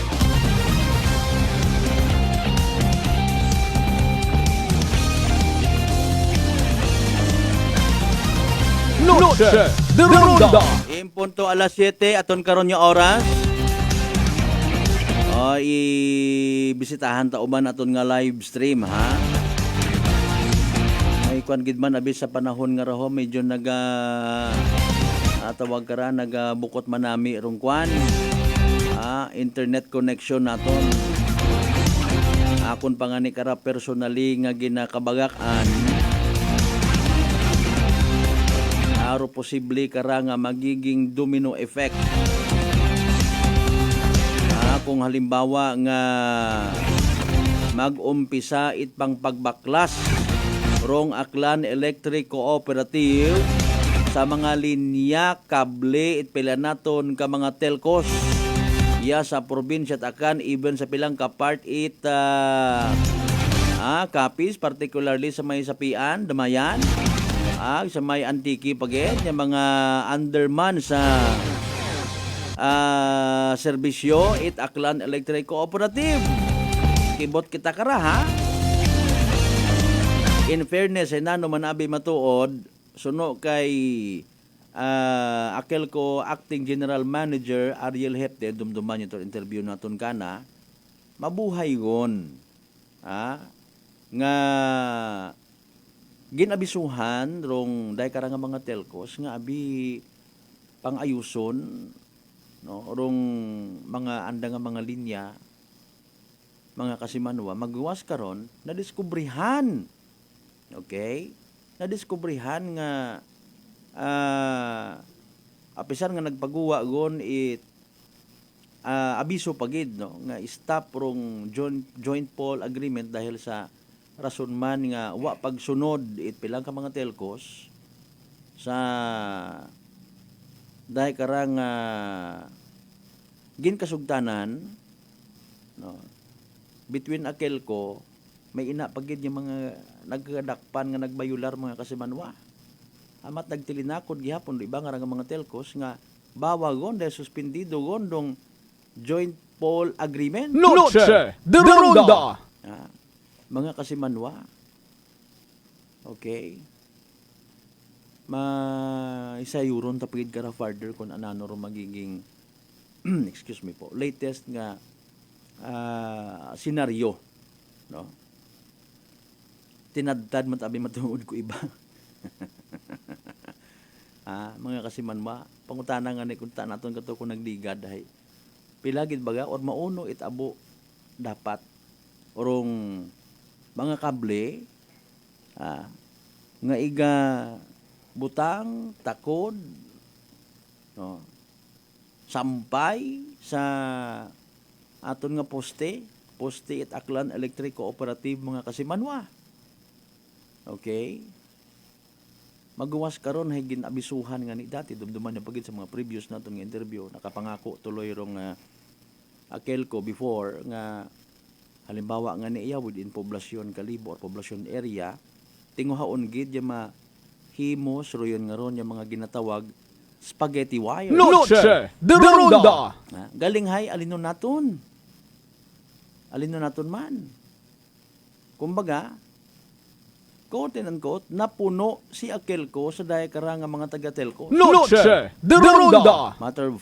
Noche de Ronda. Impunto alas 7 aton karon nga oras. ibisitahan ta uban aton nga live stream ha. May kwan gid man abi sa panahon nga raho medyo tawag kara nagabukot man nami rong kwan. Internet connection naton. Akon pangani kara personally nga ginakabagakan. Aro posible kara nga magiging domino effect. Kung halimbawa nga mag-umpisa itpang pagbaklas rong Aklan Electric Cooperative sa mga linya, kable, itpila naton ka mga telcos sa probinsya at akan even sa pilang ka part copies, particularly sa may sapian, damayan, sa may antiki pagit, yung mga underman sa serbisyo it Aklan Electric Cooperative. Kibot kita kara ha. In fairness, nano man abi matuod, suno kay Akelco Acting General Manager Ariel Hepte, dumduman ito interview naton kana, mabuhay gon. Nga ginabisuhan rong day kara nga mga telcos nga abi pangayuson rong mga anda nga mga linya, mga kasimanwa, magwas karon nadiskubrihan. Okay? Nadiskubrihan nga apisan nga nagpaguwa gon abiso pagid nga stop rong joint poll agreement dahil sa rason man nga wa pagsunod pilang ka mga telcos sa dahil karang ginkasugtanan between Akelco may ina pagid yung mga nagkadakpan nga nagbayular mga kasimanwa. Amat nagtilinakod gihapon iba nga mga telcos nga bawagon dahil suspendido gondong joint poll agreement. Noche de Ronda. Mga kasimanwa. Okay. Isayuron tapigid kara further kung anano ro magiging excuse me po, latest nga senaryo, no? Tinadtad man tabi matuod ko iba. Mga kasimanwa, pangutana nga ni kunta naton kato kung nagdigad hay pilagid baga or mauno itabo dapat orong mga kable nga iga butang, takod, sampay sa aton nga poste at Aklan Electric Cooperative mga kasimanwa. Okay? Magawas karon hay ginabisuhan nga ni dati dumduman na pagid sa mga previous naton nga interview, nakapangako tuloy rong Akelco before nga halimbawa nga niya within poblasyon kalibo or poblasyon area tinguhaon gid yung himos royon nga ron yung mga ginatawag spaghetti wire. Noche de Ronda. Galing hay alino naton man. Kumbaga, quote and unquote, napuno si Akelco sa daya kara nga mga taga-telco. Noche de Ronda. Matter of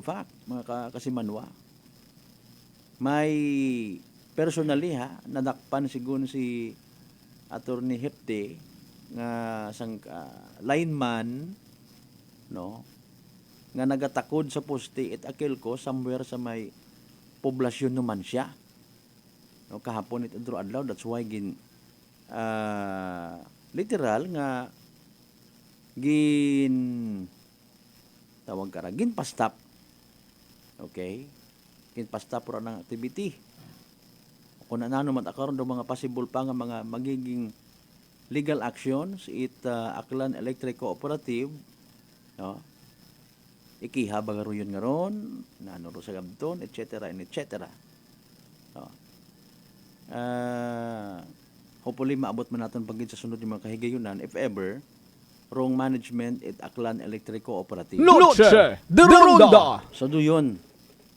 fact, mga kasimanwa, may personally nadakpan sigun si Attorney Hepte nga sang lineman nga nagatakod sa poste at Akelco somewhere sa may poblasyon naman siya. Kahapon ito adlaw, that's why literal nga tawag kara gin pastap. Okay? Gin pastap ra ng activity. Kung ano man akaron do mga possible pa nga mga magiging legal actions Aklan Electric Cooperative ikihabang royon nga ron nano ro sa gamton etc. Hopefully maabot man naton pagid sa sunod yung mga kahigayunan if ever wrong management at Aklan Electric Cooperative. Noche de Ronda. So duyon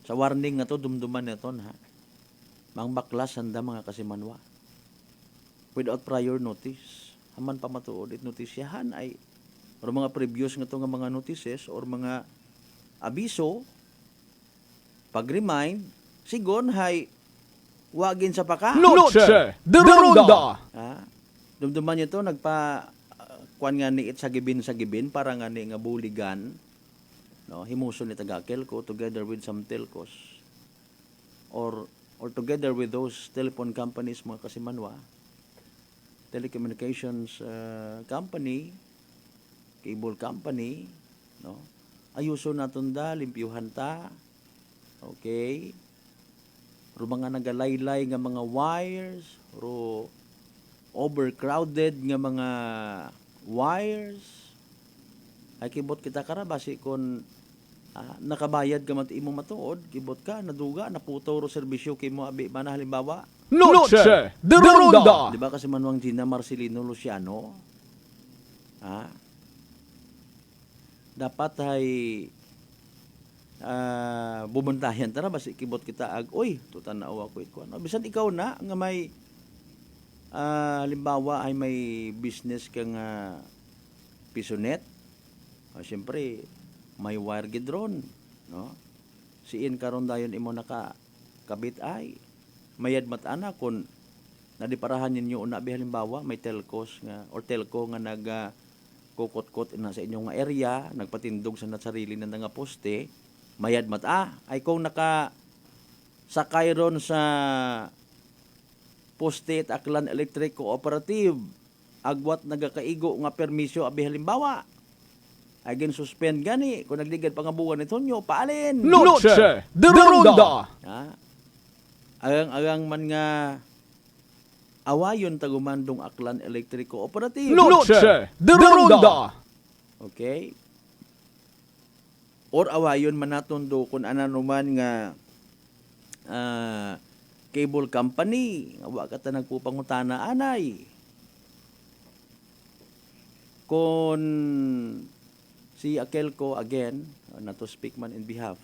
sa warning nga to dumduman naton Mang baklas handa mga kasimanwa. Without prior notice. Haman pa matuod notisyahan ay or mga previous nga to nga mga notices or mga abiso pag-remind, sigon hay wagin sa paka. Noche de Ronda. Dumduman niyo to, kuan nga niit sa gibin para nga ni nga buligan. No, himuson ni taga-Kelco together with some telcos or together with those telephone companies mga kasimanwa, telecommunications company, cable company, no? Ayuso naton da limpyuhan ta. Okay? Ro mga nagalaylay nga mga wires, ro overcrowded nga mga wires. Ay kibot kita kara basi kon nakabayad ka man imo matuod, kibot ka naduga naputo ro serbisyo kimo abi man halimbawa. Noche de Ronda. Di ba kasi Manuang Gina Marcelino Luciano? Dapat ay bumantayan tara basi kibot kita ag oy tutan na awa ko ito. Bisan ikaw na nga may halimbawa ay may business kang pisonet. Siyempre, may wire gidron, no? Siin karon dayon imo nakakabit ay mayad matana kun nadiparahan ninyo una bi halimbawa may telcos nga or telco nga kukot-kot na sa inyong area, nagpatindog sa sarili na nga poste, mayad mata ay kung sakay ron sa poste at Aklan Electric Cooperative agwat nagakaigo nga permisyo abi halimbawa ay suspend gani kung nagligad pangabuan ni Tonyo paalin. Noche de Ronda. Agang man nga awayon tagumandong Aklan Electric Cooperative. Noche de Ronda. Okay? Or awayon man naton do kung ano man nga cable company, wa ka ta nagpupangutana anay. Kung si Akelco again, not to speak man in behalf,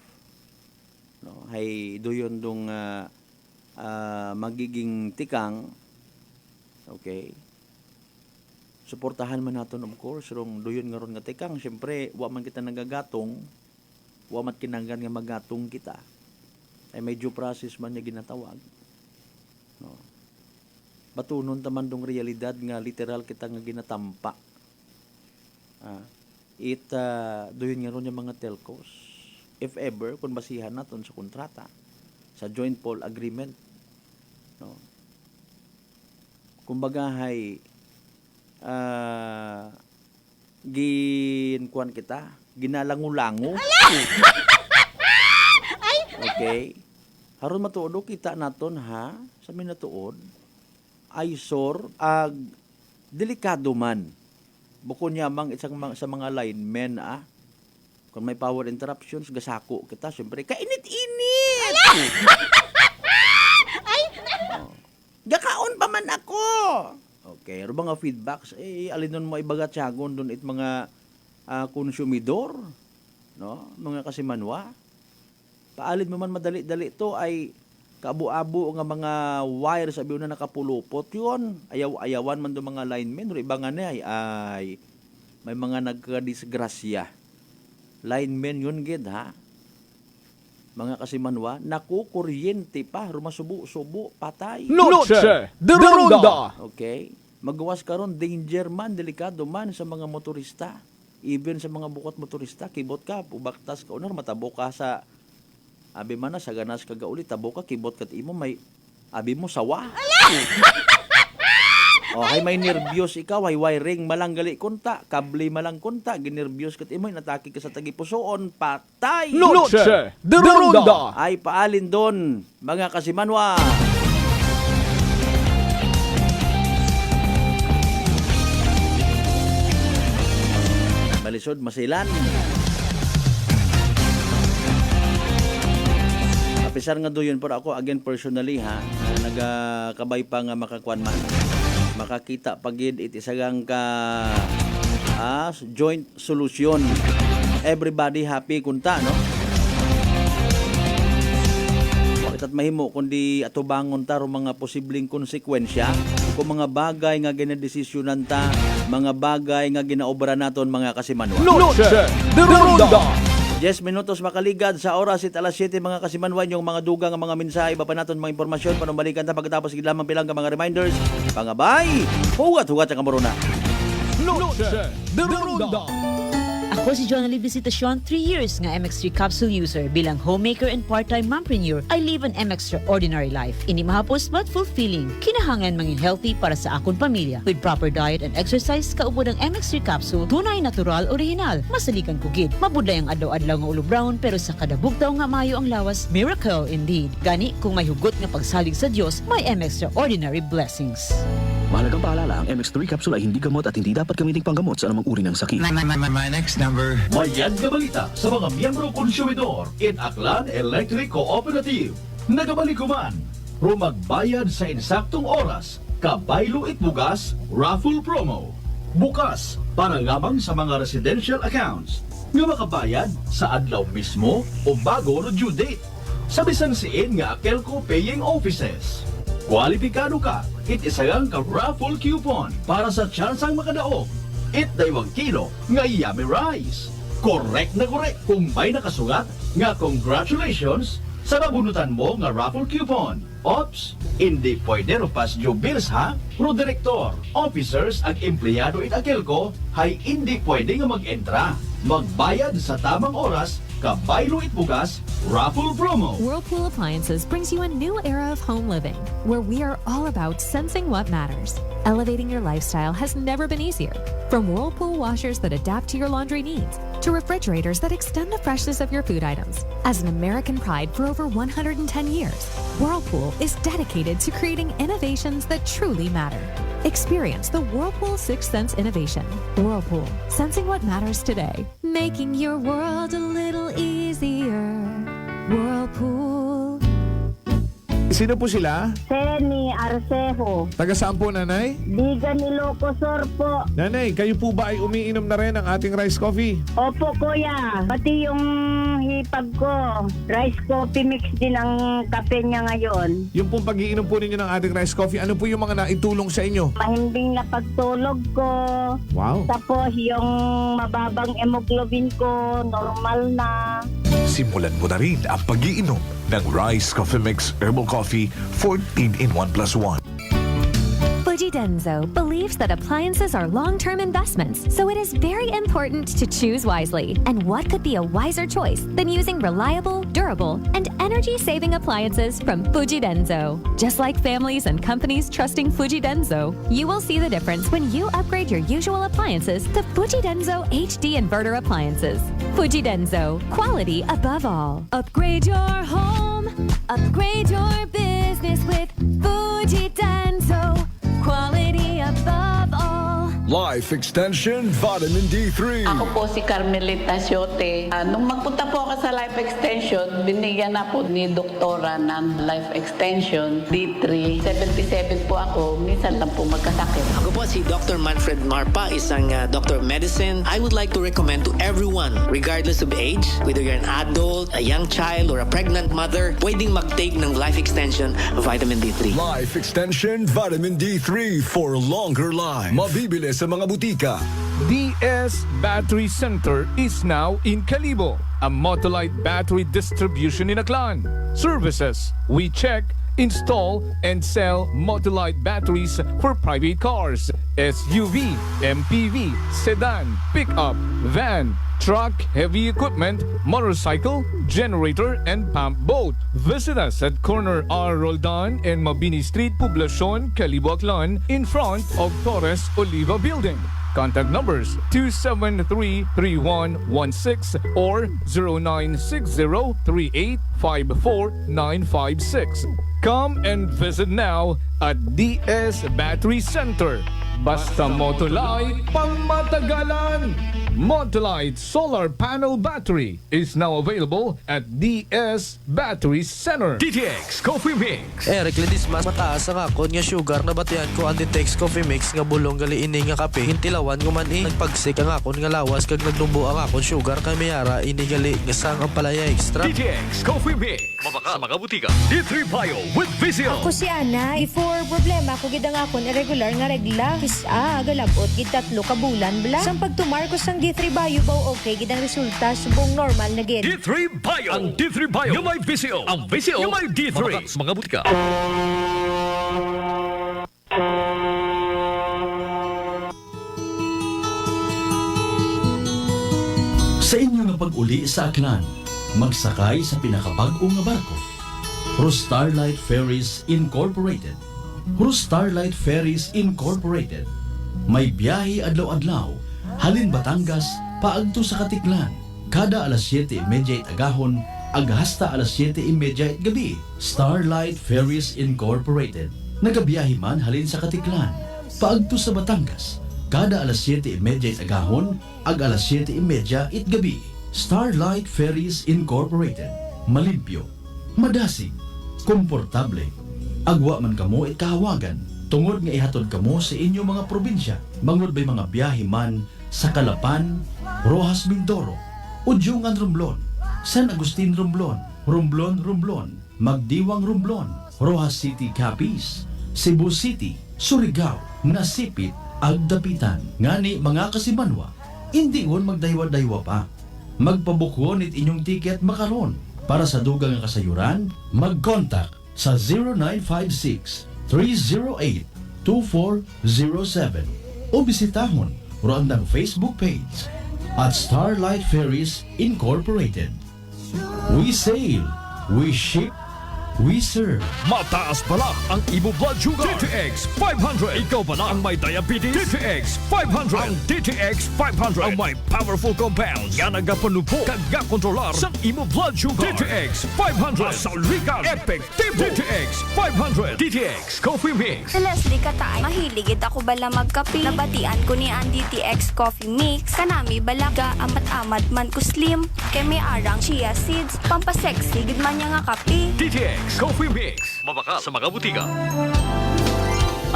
no, hay doyon dong magiging tikang, okay, suportahan man naton of course, rong doyon nga ron nga tikang, syempre, wa man kita nagagatong, wa man kinanggan nga magatong kita, ay may due process man niya ginatawag, no. Batunon taman dong realidad nga literal kita nga ginatampa. Doon nga ron yung mga telcos. If ever, kung basihan natin sa kontrata, sa joint poll agreement, no? Kumbaga hay ginkuan kita, ginalangulango. Okay? Haron matuod kita naton ha, sa minatuod, ay ag delikado man. Bukod niya sa mga linemen, kung may power interruptions, gasako kita, syempre, kainit-init! Gakaon pa man ako! Okay, ro mga feedbacks, alin nun mo ibagat siyagon dun it mga konsumidor, no? Mga kasimanwa. Paalid mo man madali-dali to ay kaabu-abo nga mga wires sabi na nakapulupot yun. Ayaw-ayawan man do mga linemen. Pero iba nga na ay may mga nagkadisgrasya. Linemen yun gid ha. Mga kasimanwa, nakukuryente pa. Rumasubo-subo, patay. Noche de Ronda. Okay. Magawas karon danger man, delikado man sa mga motorista. Even sa mga bukot motorista, kibot ka, ubaktas ka, unar, matabo ka sa abi man na sa ganas kagauli tabo ka kibot kat imo may abi mo sawa. Hay may nervyos ikaw, hay wiring malanggali kunta, kable malang kunta, ginervyos kat imo nataki ka sa tagipusoon, patay. Noche de Ronda. Ay paalin don mga kasimanwa. Balisod masilan. Apisar nga doyon pero ako again personally ha, nagakabay pa nga makakuan man. Makakita pagid itisagang ka joint solution. Everybody happy kunta no. Bakit mahimo kundi atubangon ta ro mga posibleng konsekwensya kung mga bagay nga ginadesisyonan ta, mga bagay nga ginaobra naton mga kasimanwa. Noche de Ronda. 10 minutos makaligad sa oras at alas 7 mga kasimanwan yung mga dugang ang mga mensahe iba pa naton mga impormasyon panumbalikan ta pagkatapos gid lamang bilang ka mga reminders pangabay hugat ang kamuruna. Noche de Ronda. Ako si Jonalyn Visitacion, 3 years nga MX3 capsule user. Bilang homemaker and part-time mompreneur, I live an extraordinary life. Ini mahapos but fulfilling. Kinahangan mangin healthy para sa akong pamilya. With proper diet and exercise, kaubod ang MX3 capsule, tunay, natural, original. Masalikan kugid. Mabudlay ang adlaw-adlaw nga ulo brown, pero sa kada bugtaw nga mayo ang lawas, miracle indeed. Gani, kung may hugot nga pagsalig sa Diyos, may extraordinary blessings. Mahalagang paalala, ang MX3 capsule ay hindi gamot at hindi dapat gamiting panggamot sa anumang uri ng sakit. My next number. Mayad nga balita sa mga miyembro konsumidor in Aklan Electric Cooperative. Nagabalikuman, rumagbayad sa insaktong oras, kabaylo itbugas, raffle promo. Bukas, para lamang sa mga residential accounts, nga makabayad sa adlaw mismo o bago no due date. Sa bisan siin nga Akelco Paying Offices. Kwalipikado ka, itisayang ka raffle coupon para sa tsansang makadaog. Daywang kilo nga yummy rice. Correct na correct kung may nakasugat nga congratulations sa nabunutan mo nga raffle coupon. Ops, hindi pwede rupas due bills ha? Pro director, officers ag empleyado in Akelco hay hindi pwede nga mag-entra. Magbayad sa tamang oras, kabaylo itbugas, raffle promo. Whirlpool Appliances brings you a new era of home living, where we are all about sensing what matters. Elevating your lifestyle has never been easier. From Whirlpool washers that adapt to your laundry needs, to refrigerators that extend the freshness of your food items. As an American pride for over 110 years, Whirlpool is dedicated to creating innovations that truly matter. Experience the Whirlpool Sixth Sense innovation. Whirlpool, sensing what matters today. Making your world a little easier. Whirlpool. Sino po sila? Seni Arcejo. Taga saan po, nanay? Bigan Ilocosur po. Nanay, kayo po ba ay umiinom na rin ng ating rice coffee? Opo, kuya. Pati yung hipag ko, rice coffee mix din ang kape niya ngayon. Yung pong pag-iinom po ninyo ng ating rice coffee, ano po yung mga naitulong sa inyo? Mahimbing na pagtulog ko. Wow. Tapos yung mababang hemoglobin ko, normal na. Simulan mo na rin ang pag-iinom ng Rice Coffee Mix Herbal Coffee 14 in 1 plus 1. Fuji Denso believes that appliances are long-term investments, so it is very important to choose wisely. And what could be a wiser choice than using reliable, durable, and energy-saving appliances from Fuji Denso? Just like families and companies trusting Fuji Denso, you will see the difference when you upgrade your usual appliances to Fuji Denso HD Inverter appliances. Fuji Denso, quality above all. Upgrade your home, upgrade your business with Fuji Denso. Quality above all. Life Extension Vitamin D3. Ako po si Carmelita Siote. Nung magpunta po ako sa Life Extension, binigyan na po ni Doktora ng Life Extension D3. 77 po ako, minsan lang po magkasakit. Ako po si Dr. Manfred Marpa, isang Doctor of Medicine. I would like to recommend to everyone, regardless of age, whether you're an adult, a young child, or a pregnant mother, pwedeng mag-take ng Life Extension Vitamin D3. Life Extension Vitamin D3 for longer life. Mabibili sa mga butika. DS Battery Center is now in Calibo, a Motolite battery distribution in Aklan. Services: we check, install, and sell Motolite batteries for private cars, SUV, MPV, sedan, pickup, van, truck, heavy equipment, motorcycle, generator, and pump boat. Visit us at corner R. Roldan and Mabini Street, Poblacion, Calibo, Aklan, in front of Torres Oliva Building. Contact numbers 273-3116 or 0960-3854-956. Come and visit now at DS Battery Center. Basta Motolite, pangmatagalan! Motolite Solar Panel Battery is now available at DS Battery Center. DTX Coffee Mix. Eric Ledis mas mataas ang akon nga sugar na batian ko ang DTX Coffee Mix nga bulong gali ini nga kape. Hintilawan ko man nagpagsik ang akon nga lawas kag nagdumbo ang akon sugar kay mayara ini gali nga sang ang palaya extra. DTX Coffee Mix. Mabaka sa mga butika. D3 Bio with Vizio. Ako si Ana, before problema ko gid ang akon irregular nga regla. years, galabot gid 3 ka bulan bla. Sang pagtumar ko sang D3 Bio baw okay gid ang resulta subong normal na gid. D3 Bio. Ang D3 Bio. Yung may VCO. Ang VCO. Yung may D3. Mga butika. Sa inyo nga pag-uli sa Aklan, magsakay sa pinakabag-o nga barko. Starlight Ferries Incorporated. Starlight Ferries Incorporated. May biyahe adlaw-adlaw, halin Batangas, paagto sa Katiklan. Kada alas 7:30 agahon, hasta alas 7:30 gabi. Starlight Ferries Incorporated. Nagabiyahe man halin sa Katiklan, paagto sa Batangas. Kada alas 7:30 agahon, alas 7:30 gabi. Starlight Ferries Incorporated. Malimpyo, madasig, komportable. Agwa man kamo kahawagan, tungod nga ihatod kamo sa inyong mga probinsya. Mangod ba'y mga biyahe man sa Calapan, Rojas Mindoro, Udyungan Romblon, San Agustin Romblon, Romblon, Magdiwang Romblon, Rojas City Capiz, Cebu City, Surigao, Nasipit, Agdapitan. Ngani mga kasimanwa, hindi won magdaywa-daywa pa. Magpabukwon it inyong tiket makaron. Para sa dugang nga kasayuran, mag-contact sa 0956-308-2407 o bisitahon roandang Facebook page at Starlight Ferries Incorporated. We sail, we ship, we serve. Mataas pala ang imo blood sugar. DTX 500. Ikaw pala ang may diabetes. DTX 500. Ang DTX 500 ang may powerful compounds nga nagapanupo kag kontrolar sa imo blood sugar. DTX 500. Masalikan. Epektibo. DTX 500. DTX Coffee Mix. Si Leslie Katay, mahiligid ako bala magkape. Nabatian ko ni ang DTX Coffee Mix. Kanami balaga amat-amat man ko slim. Kay may arang chia seeds. Pampasexy gid man niya nga kape. DTX Coffee Mix. Mabaka sa mga butika.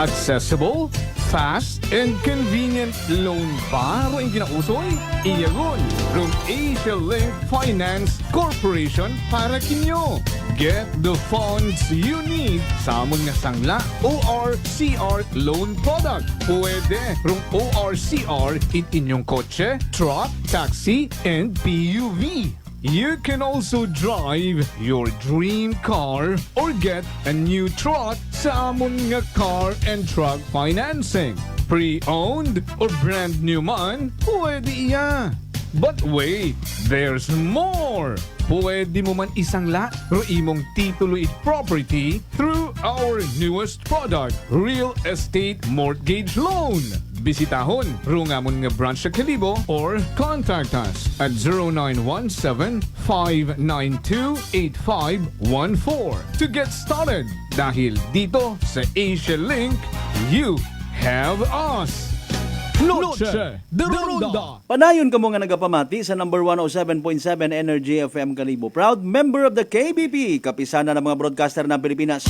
Accessible, fast, and convenient loan ba ang ginausoy? Iyagon, from Asia Link Finance Corporation para kinyo. Get the funds you need sa amon nga sangla ORCR loan product. Pwede from ORCR in inyong kotse, truck, taxi, and PUV. You can also drive your dream car or get a new truck sa amon nga car and truck financing. Pre-owned or brand new man, pwede iya. But wait, there's more! Pwede mo man isangla ro imong titulo it property through our newest product, Real Estate Mortgage Loan. Bisitahon rungamon nga branch sa Kalibo or contact us at 0917-592-8514 to get started. Dahil dito sa Asia Link, you have us. Noche de Ronda. Panayon ka mo nga nagapamati sa number 107.7 Energy FM Kalibo. Proud member of the KBP, kapisana ng mga broadcaster ng Pilipinas.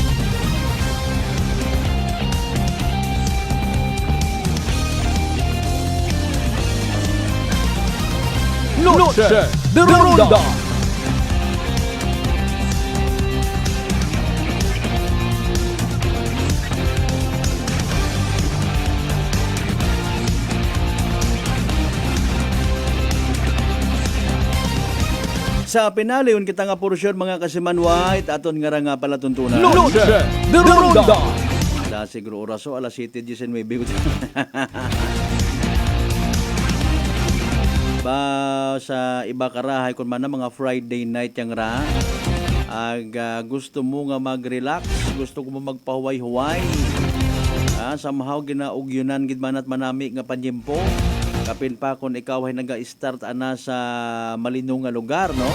Noche de Ronda. Sa pinaliyon kita nga porsyon mga kasimanwa, aton nga nga pala tuntunan. Noche de Ronda. Da siguro oraso alas 7:19. Ba sa iba karahay kun man na mga Friday night yang ra. Gusto mo nga mag-relax, gusto ko mo magpahuway-huway. Somehow ginaugyunan gid manat manami nga panyempo. Kapin pa kung ikaw ay nag-start ana sa malinong nga lugar, no?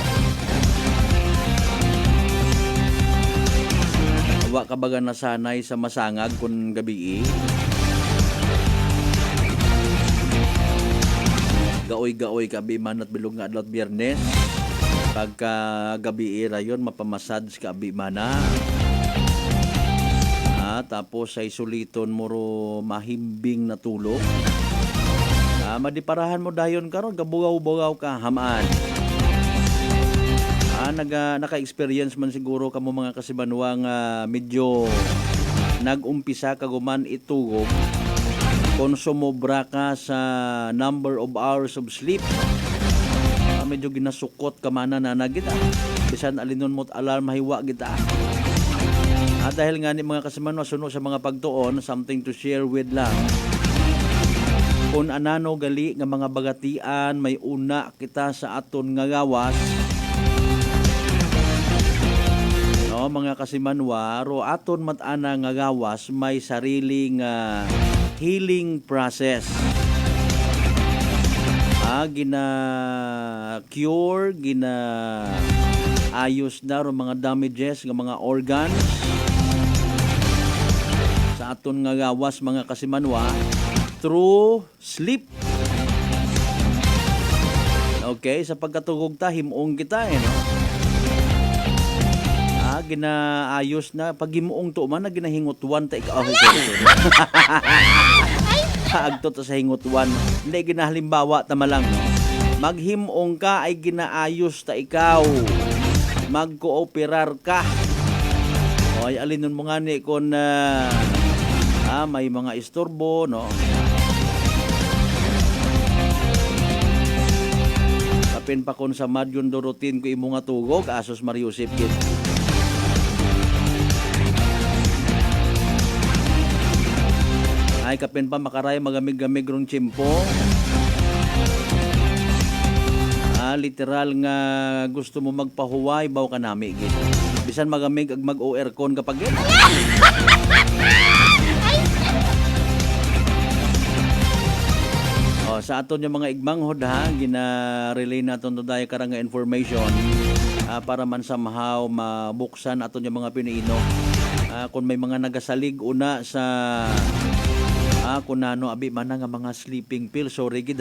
Wa ka baga nasanay sa masangag kung gabi. Gaoy-gaoy ka biman at bilog nga adlaw at Biyernes. Pagka gabi rayon mapamassage ka bimana. Tapos ay suliton mo ro mahimbing na tulog. Madiparahan mo dayon karon gabugaw-bugaw ka hamaan. Naka-experience man siguro kamo mga kasibanwa nga medyo nag-umpisa kaguman itugog. kung sumobra ka sa number of hours of sleep, medyo ginasukot ka man na kita. Bisan alinon mo't alarm hiwa kita. At dahil nga ni mga kasimanwa suno sa mga pagtuon, something to share with lang. Kung anano gali nga mga bagatian, may una kita sa aton nga gawas. No, mga kasimanwa, ro aton matana nga gawas, may sariling healing process. Gina-cure, gina-ayos na ro mga damages ng mga organs sa aton nga gawas, mga kasimanwa, through sleep. Okay, sa pagkatugog ta, himong kita no? Ginaayos na, pag himuong to man, na ginahingutuan ta ikaw. Agto ta sa hingutuan. Hindi ginahalimbawa tama lang. No? Maghimong ka ay ginaayos ta ikaw. Magkooperar ka. O ay alinon mo nga ni kung may mga istorbo, no? Kapin pa kon sa madyon do routine ko imo nga tugog, asos Mariusip kit. Ay kapin pa makaray magamig-gamig rong tsimpo. Literal nga gusto mo magpahuway baw ka nami gid. Bisan magamig ag mag-o-aircon kapag gid. Sa aton yung mga igmanghod gina-relay naton to dayo karang nga information para man somehow mabuksan aton yung mga piniino. Kung may mga nagasalig una sa kung ano abi man nga mga sleeping pills, sorry gid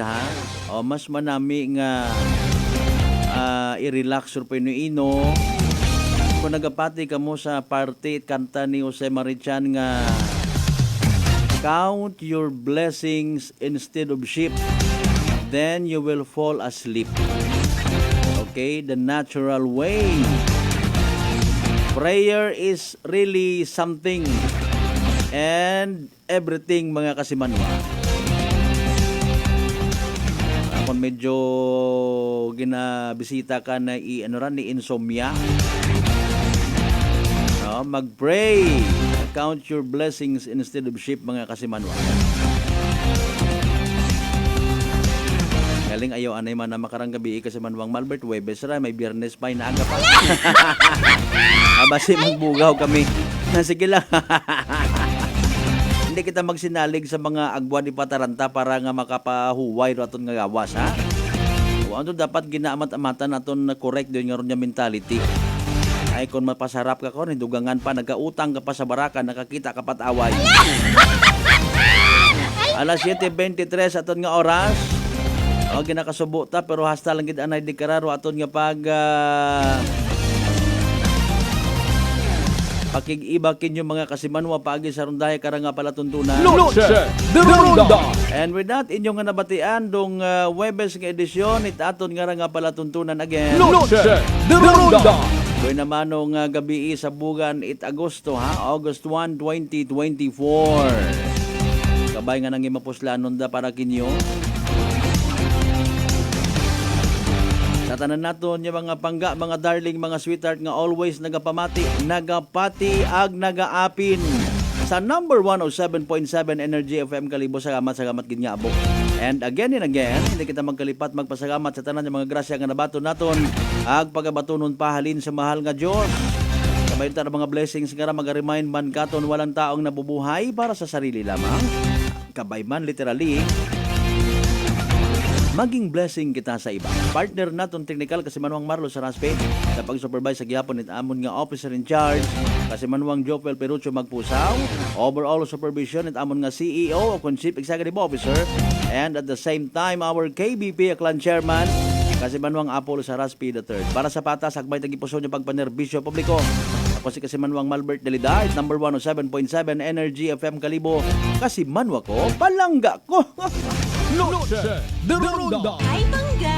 mas manami nga i-relax or piniino. Kung nagapati ka mo sa party kanta ni Jose Marichan nga count your blessings instead of sheep, then you will fall asleep. Okay, the natural way. Prayer is really something and everything, mga kasimanwa. Kung medyo ginabisita ka na ni insomnia, mag-pray. Count your blessings instead of sheep, mga kasimanwa. Galing ayaw anay man na makarang gabi kasimanwang Malbert Webes ra may Biyernes pa inaaga pa. Basi magbugaw kami. Sige lang. Hindi kita magsinalig sa mga agwa ni Pataranta para nga makapahuway ro aton nga gawas ano dapat ginaamat-amatan aton na correct din nga ron nga mentality. Ay kung mapasarap ka ko, dugangan pa, nagautang ka pa sa baraka, nakakita ka pat away. Alas 7:23 aton nga oras. Ginakasubo ta pero hasta lang gid anay di kararo aton nga pag pakig-iba kinyo mga kasimanwa paagi sa rondahe karang nga palatuntunan. Noche de Ronda. And with that, inyong nga nabatian dong Webes nga edisyon it aton nga palatuntunan again. Noche de Ronda. Kaya naman nung gabi sa bugan Agosto August 1, 2024. Kabay nga nang imapuslanon da para kinyo. Tatanan naton yung mga pangga, mga darling, mga sweetheart nga always nagapamati, nagapati ag nagaapin sa number 107.7 Energy FM Kalibo. Salamat gid nga abok. And again and again, hindi kita magkalipat magpasalamat sa tanan ng mga grasya nga nabaton naton ag pagabatunon pahalin sa mahal nga Dios. Kamay ta mga blessings nga mag-remind man katon walang taong nabubuhay para sa sarili lamang. Kabay man literally maging blessing kita sa iba. Partner naton technical kasi Manuang Marlo sa Raspe sa pag-supervise sa gihapon it amon nga officer in charge kasi Manuang Jopel Perucho magpusaw. Overall supervision it amon nga CEO o Chief Executive Officer and at the same time our KBP Clan Chairman kasi Manuang Apollo sa Raspe III. Para sa patas hagbay tagipuso niya pagpanerbisyo publiko. Ako si kasi Manuang Malbert Delida, number 107.7 Energy FM Kalibo. Kasi Manwa ko, palangga ko. Noche de Ronda. Ay, bangga!